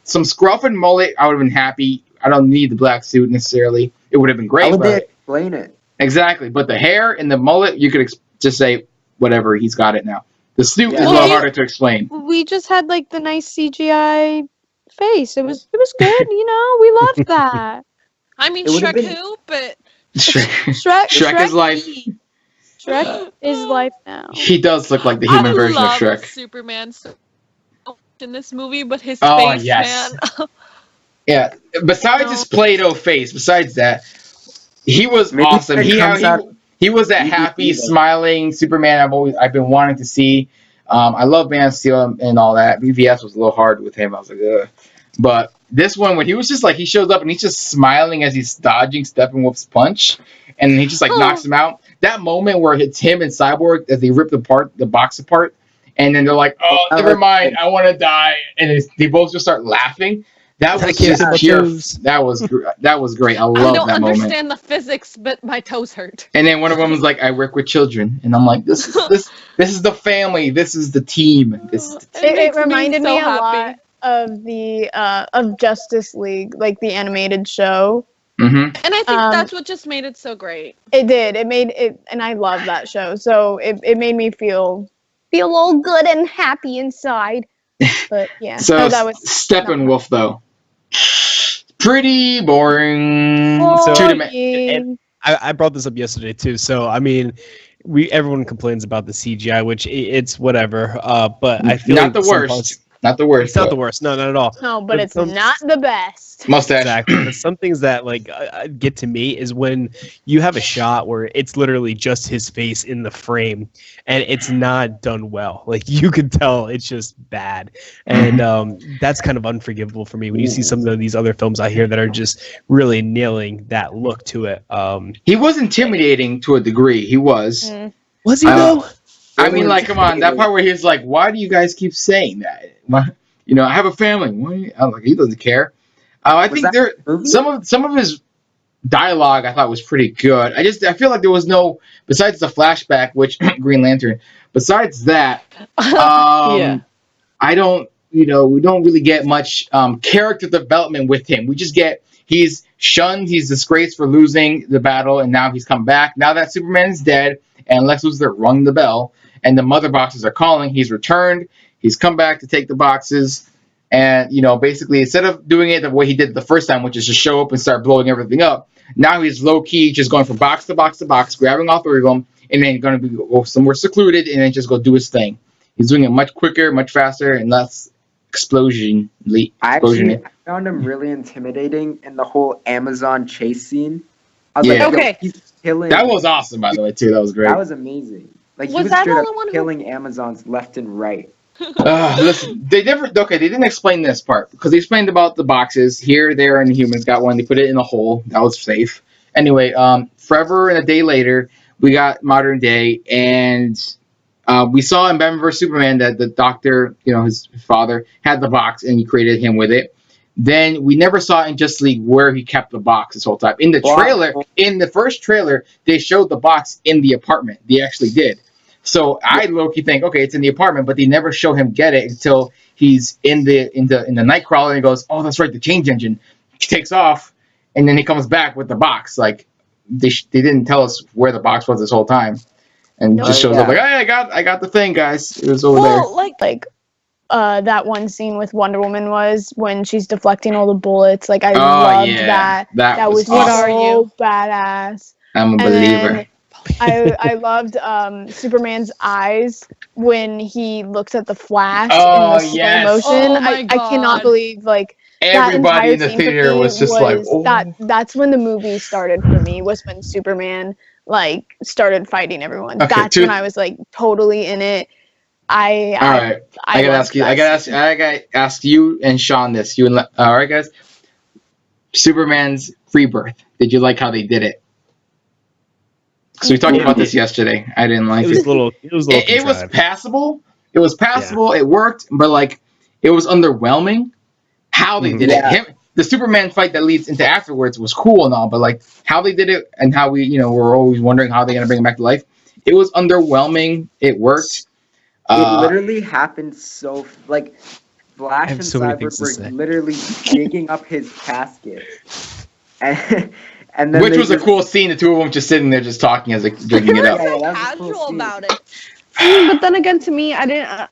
some scruff and mullet. I would have been happy. I don't need the black suit necessarily. It would have been great. How would they but explain it? exactly, but the hair and the mullet, you could just say whatever. He's got it now. The suit is a little harder to explain. We just had like the nice CGI face. It was good, you know. We loved that. I mean, It would've Shrek been- who? But Shrek is life. Shrek is life now. He does look like the human version of love Shrek. Superman so much in this movie, but his Oh, face, yes. man. Yeah. Besides his Play-Doh face, besides that, he was Maybe awesome. it comes out- He was that happy, smiling Superman I've been wanting to see. I love Man of Steel and all that. BVS was a little hard with him. I was like, ugh. But this one, when he was just like, he shows up and he's just smiling as he's dodging Steppenwolf's punch, and he just like knocks him out. That moment where it's him and Cyborg as they rip the box apart, and then they're like, oh, never mind, I want to die, and they both just start laughing. That was just pure. That was great. I love I don't that moment. understand the physics, but my toes hurt. And then one of them was like, "I work with children," and I'm like, "This is the family. This is the team. It reminded me a lot of the of Justice League, like the animated show. Mm-hmm. And I think that's what just made it so great. It did. It made it, and I love that show. So it made me feel all good and happy inside. But yeah, So that was Steppenwolf though, pretty boring. And I brought this up yesterday too. So I mean, everyone complains about the CGI, which it's whatever. But I feel not the worst. Not the worst. It's not the worst. No, not at all. No, but it's not the best. Mustache. Exactly. But some things that like get to me is when you have a shot where it's literally just his face in the frame, and it's not done well. Like you could tell it's just bad, and that's kind of unforgivable for me when you see some of these other films out here that are just really nailing that look to it. He was intimidating to a degree. He was. Was he though? I mean, like, come on, that part where he's like, "Why do you guys keep saying that? I have a family." I'm like, he doesn't care. I think some of his dialogue I thought was pretty good. I feel like there was no, besides the flashback, which Green Lantern. Besides that, I don't, we don't really get much character development with him. We just get he's shunned, he's disgraced for losing the battle, and now he's come back. Now that Superman is dead, and Lex Luthor rung the bell, and the mother boxes are calling. He's returned. He's come back to take the boxes. And, basically, instead of doing it the way he did the first time, which is just show up and start blowing everything up, now he's low-key just going from box to box to box, grabbing all three of them, and then going to go somewhere secluded and then just go do his thing. He's doing it much quicker, much faster, and less explosionally. I found him really intimidating in the whole Amazon chase scene. I was like, he's killing. That was awesome, by the way, too. That was great. That was amazing. Like, he was that straight the up one killing Amazons left and right. Listen, they didn't explain this part because they explained about the boxes here, there, and the humans got one. They put it in a hole. That was safe. Anyway, forever and a day later, we got modern day, and we saw in Batman vs Superman that the doctor, his father, had the box and he created him with it. Then we never saw in Justice League where he kept the box this whole time. In the trailer, in the first trailer, they showed the box in the apartment. They actually did. So I low-key think, okay, it's in the apartment, but they never show him get it until he's in the Nightcrawler and he goes, oh, that's right, the change engine. He takes off, and then he comes back with the box. Like they didn't tell us where the box was this whole time, and just shows up like, hey, I got the thing, guys. It was over there. Like that one scene with Wonder Woman was when she's deflecting all the bullets. Like I loved that. That was so badass. I'm a believer. I loved Superman's eyes when he looks at the Flash in the slow motion. I cannot believe everybody in the theater was just that's when the movie started for me, was when Superman started fighting everyone. Okay, that's when I was totally in it. I gotta ask you and Sean this. All right, guys. Superman's rebirth. Did you like how they did it? So we talked about this yesterday. I didn't like it. It was passable. It was passable. It worked, but like it was underwhelming how they did it. The Superman fight that leads into afterwards was cool and all, but like how they did it and how we, we're always wondering how they're gonna bring him back to life. It was underwhelming. It worked. It literally happened so like Flash and Cyborg were literally digging up his casket, and then which was a cool scene. The two of them just sitting there, just talking as like digging it up. Casual about it. I mean, but then again, to me, I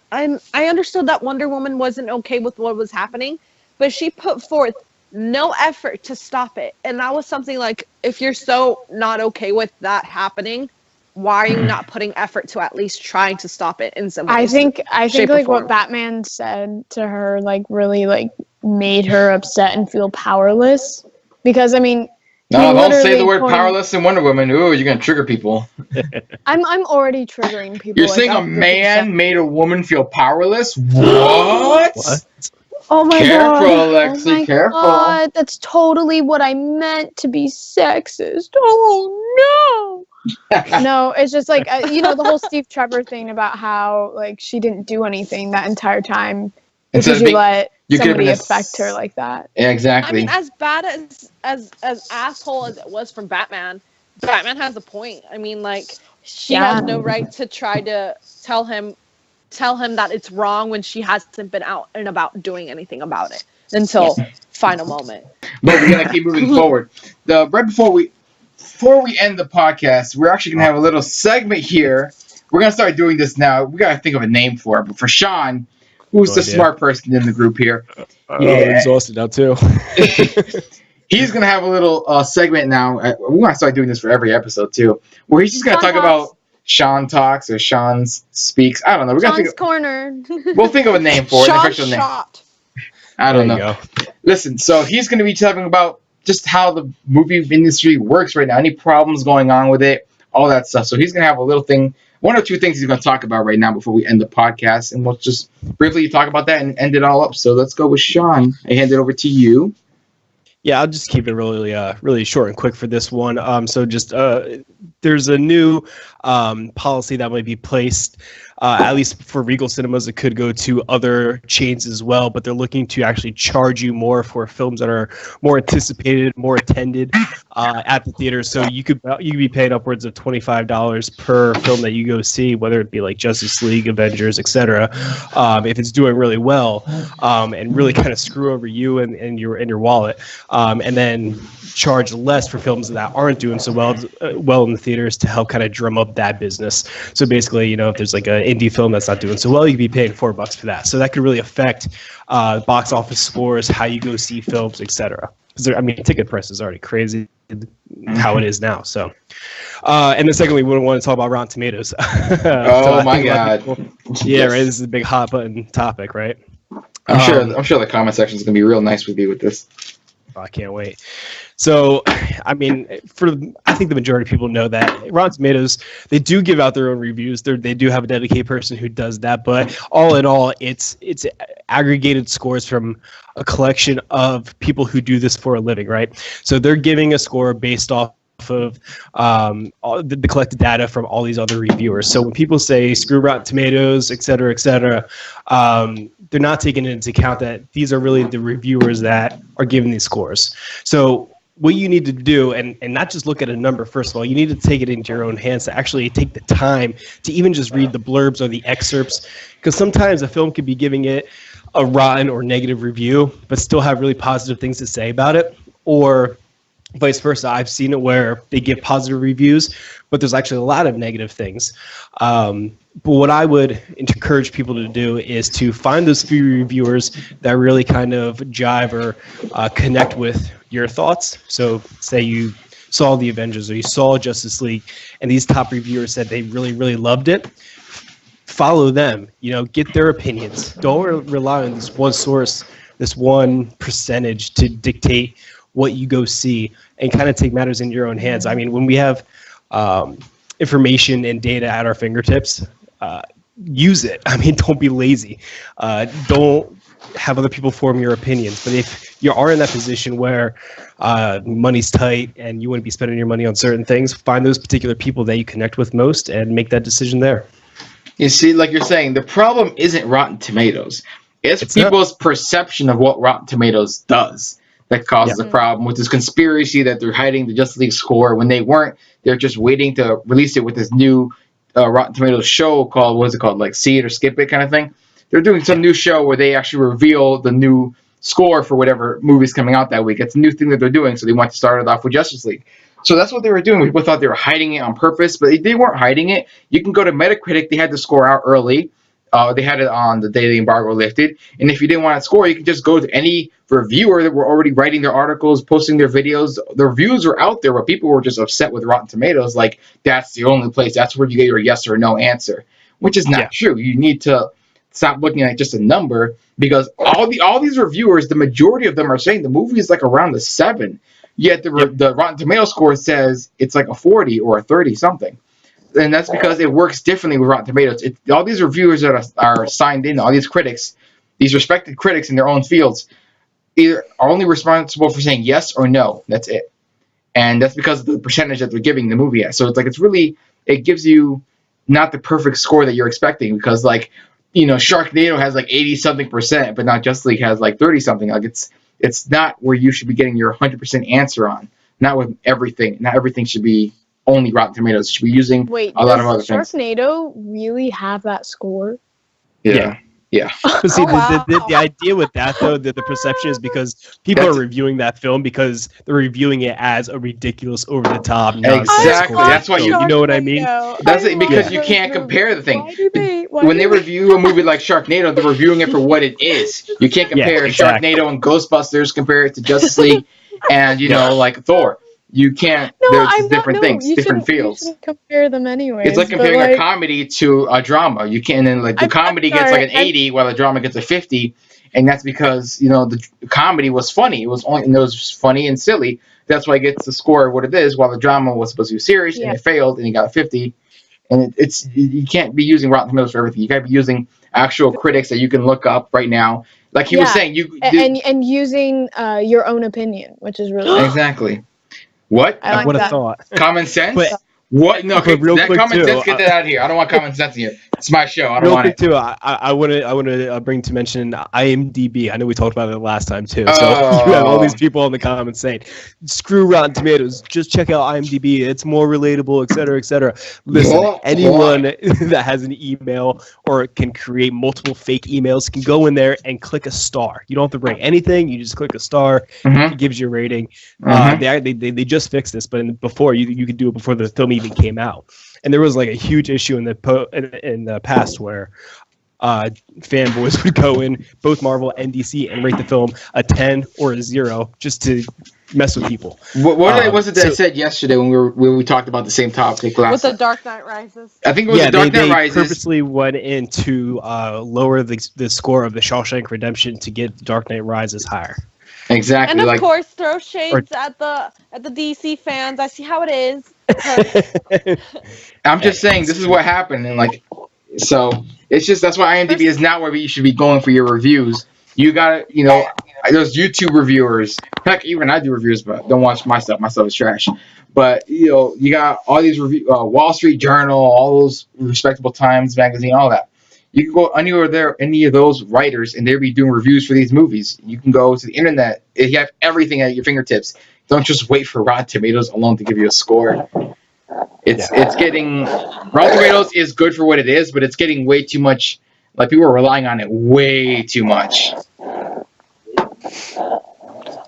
understood that Wonder Woman wasn't okay with what was happening, but she put forth no effort to stop it, and that was something like, if you're so not okay with that happening, why are you not putting effort to at least trying to stop it in some way? I think like what Batman said to her like really like made her upset and feel powerless, because I mean, no, don't say the word powerless in Wonder Woman. Ooh, you're gonna trigger people. I'm already triggering people. You're saying a man made a woman feel powerless? What? Oh my god. Careful, Alexi, careful. God, that's totally what I meant to be sexist. Oh no. No, it's just like the whole Steve Trevor thing about how like she didn't do anything that entire time because you let somebody affect her like that. Yeah, exactly. I mean, as bad as asshole as it was from Batman has a point. I mean, like she has no right to try to tell him that it's wrong when she hasn't been out and about doing anything about it until final moment. But we're gonna keep moving forward. Right before we end the podcast, we're actually gonna have a little segment here. We're gonna start doing this now. We gotta think of a name for it. But for Sean, who's the smart person in the group here, I'm exhausted now too. He's gonna have a little segment now. We're gonna start doing this for every episode too, where he's just gonna talk about Sean Talks or Sean's Speaks. I don't know. We're gonna Sean's Corner. We'll think of a name for it. An official name. I don't know. Go. Listen, so he's gonna be talking about just how the movie industry works right now, any problems going on with it, all that stuff. So he's gonna have a little thing, one or two things he's gonna talk about right now before we end the podcast, and we'll just briefly talk about that and end it all up. So let's go with Sean. I hand it over to you. Yeah, I'll just keep it really short and quick for this one. So just there's a new policy that might be placed, at least for Regal Cinemas. It could go to other chains as well, but they're looking to actually charge you more for films that are more anticipated, more attended at the theater. So you could be paying upwards of $25 per film that you go see, whether it be like Justice League, Avengers, etc. If it's doing really well, and really kind of screw over you and your wallet, and then charge less for films that aren't doing so well in the theaters to help kind of drum up that business. So basically, if there's like an indie film that's not doing so well, you'd be paying $4 for that. So that could really affect box office scores, how you go see films, etc. Because ticket price is already crazy how it is now. So, and then secondly, we want to talk about Rotten Tomatoes. Oh my God! Yeah, right. This is a big hot button topic, right? I'm sure the comment section is gonna be real nice with you with this. I can't wait. So, I think the majority of people know that Rotten Tomatoes, they do give out their own reviews. They do have a dedicated person who does that, but all in all, it's aggregated scores from a collection of people who do this for a living, right? So they're giving a score based off of all the collected data from all these other reviewers. So when people say screw Rotten Tomatoes, et cetera, they're not taking into account that these are really the reviewers that are giving these scores. So what you need to do, and not just look at a number, first of all, you need to take it into your own hands to actually take the time to even just read the blurbs or the excerpts, because sometimes a film could be giving it a rotten or negative review, but still have really positive things to say about it, or vice versa. I've seen it where they give positive reviews, but there's actually a lot of negative things. But what I would encourage people to do is to find those few reviewers that really kind of jive or connect with your thoughts. So say you saw The Avengers or you saw Justice League, and these top reviewers said they really, really loved it. Follow them, get their opinions. Don't rely on this one source, this one percentage to dictate what you go see, and kind of take matters into your own hands. When we have information and data at our fingertips, use it. Don't be lazy. Don't have other people form your opinions. But if you are in that position where money's tight and you wouldn't be spending your money on certain things, find those particular people that you connect with most and make that decision there. You see, like you're saying, the problem isn't Rotten Tomatoes. It's people's perception of what Rotten Tomatoes does that causes the problem with this conspiracy that they're hiding the Justice League score when they weren't. They're just waiting to release it with this new Rotten Tomatoes show called, what is it called, like See It or Skip It kind of thing. They're doing some new show where they actually reveal the new score for whatever movie's coming out that week. It's a new thing that they're doing, so they want to start it off with Justice League. So that's what they were doing. People thought they were hiding it on purpose, but they weren't hiding it. You can go to Metacritic. They had the score out early. They had it on the day the embargo lifted. And if you didn't want to score, you can just go to any reviewer that were already writing their articles, posting their videos. The reviews were out there, but people were just upset with Rotten Tomatoes. Like, that's the only place. That's where you get your yes or no answer, which is not true. You need to stop looking at just a number, because all these reviewers, the majority of them are saying the movie is like around the 7. Yet the Rotten Tomato score says it's like a 40 or a 30 something. And that's because it works differently with Rotten Tomatoes. All these reviewers that are signed in, all these critics, these respected critics in their own fields, either are only responsible for saying yes or no. That's it. And that's because of the percentage that they're giving the movie at. So it gives you not the perfect score that you're expecting, because Sharknado has like 80 something percent, but not Justice League has like 30 something. Like it's not where you should be getting your 100% answer on. Not with everything. Not everything should be only Rotten Tomatoes. You should be using a lot of other things. Does Sharknado really have that score? Yeah. But see, the idea with that, though, the perception is because people are reviewing that film because they're reviewing it as a ridiculous, over-the-top. Exactly. That's why you know what I mean? That's it, because you can't compare the thing. When they review a movie like Sharknado, they're reviewing it for what it is. You can't compare Sharknado and Ghostbusters, compare it to Justice League, and like Thor. You can't. There's different things, different fields. You shouldn't compare them anyway. It's like comparing a comedy to a drama. You can't. And the comedy gets like an 80, while the drama gets a 50, and that's because the comedy was funny. It was funny and silly. That's why it gets the score of what it is. While the drama was supposed to be serious, and it failed, and you got a 50. And you can't be using Rotten Tomatoes for everything. You got to be using actual critics that you can look up right now. Like he was saying, and using your own opinion, which is really exactly. What? I would have thought. Common sense? But, what? No, okay, real quick common too, sense, get that out of here. I don't want common sense in here. It's my show. I don't want it. Too, I want to bring to mention IMDb. I know we talked about it last time too. So you have all these people in the comments saying, "Screw Rotten Tomatoes. Just check out IMDb. It's more relatable, etc., etc." Listen, anyone that has an email or can create multiple fake emails can go in there and click a star. You don't have to rate anything. You just click a star. It gives you a rating. They just fixed this, but before you could do it before the film even came out. And there was like a huge issue in the past where fanboys would go in, both Marvel and DC, and rate the film a 10 or a 0 just to mess with people. What was it that I said yesterday when we talked about the same topic last? With the Dark Knight Rises. I think it was the Dark Knight Rises. They purposely went in to lower the score of the Shawshank Redemption to get Dark Knight Rises higher. Exactly. And of course, throw shades at the DC fans. I see how it is. I'm just saying this is what happened, and so it's just that's why IMDb is not where you should be going for your reviews. You got those YouTube reviewers. Heck, even I do reviews, but don't watch my stuff. My stuff is trash. But you got all these Wall Street Journal, all those respectable Times Magazine, all that. You can go anywhere there, any of those writers, and they'll be doing reviews for these movies. You can go to the internet. You have everything at your fingertips. Don't just wait for Rotten Tomatoes alone to give you a score. It's getting Rotten Tomatoes is good for what it is, but it's getting way too much. Like people are relying on it way too much.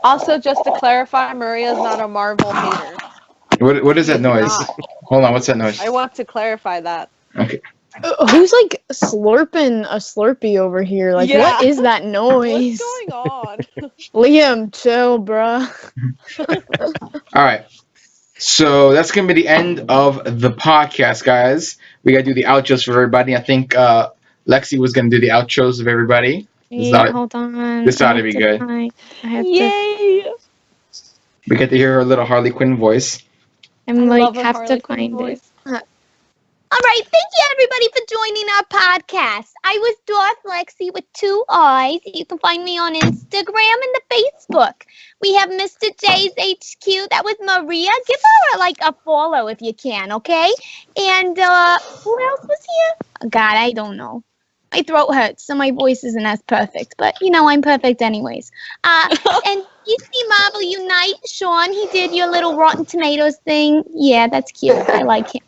Also, just to clarify, Maria's not a Marvel hater. What is that noise? Hold on, what's that noise? I want to clarify that. Okay. Who's slurping a Slurpee over here? What is that noise? What's going on? Liam, chill, bruh. All right. So that's going to be the end of the podcast, guys. We got to do the outros for everybody. I think Lexi was going to do the outros of everybody. Hold on. This ought to be good. Yay! We get to hear her little Harley Quinn voice. I'm have to find it. All right, thank you everybody for joining our podcast. I was Darth Lexi with 2 eyes. You can find me on Instagram and the Facebook. We have Mr. J's HQ. That was Maria. Give her a follow if you can, okay? And who else was here? God, I don't know. My throat hurts, so my voice isn't as perfect. But I'm perfect anyways. And DC Marvel Unite, Sean, he did your little Rotten Tomatoes thing. Yeah, that's cute. I like him.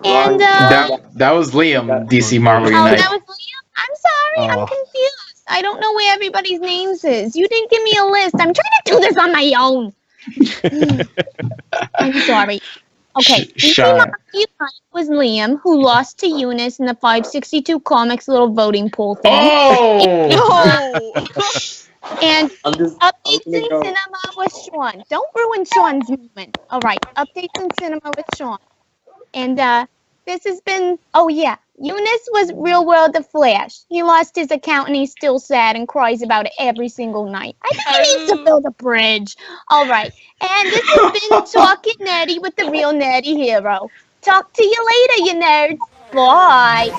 And that was Liam, DC Marvel Unite. that was Liam? I'm sorry, I'm confused. I don't know where everybody's names is. You didn't give me a list. I'm trying to do this on my own. I'm sorry. Okay, DC Marvel Unite was Liam, who lost to Eunice in the 562 Comics little voting poll thing. Oh! And Updates in Cinema with Sean. Don't ruin Sean's moment. All right, Updates in Cinema with Sean. And this has been, Eunice was Real World the Flash. He lost his account and he's still sad and cries about it every single night. I think he needs to build a bridge. All right. And this has been Talking Nerdy with the Real Nerdy Hero. Talk to you later, you nerds. Bye.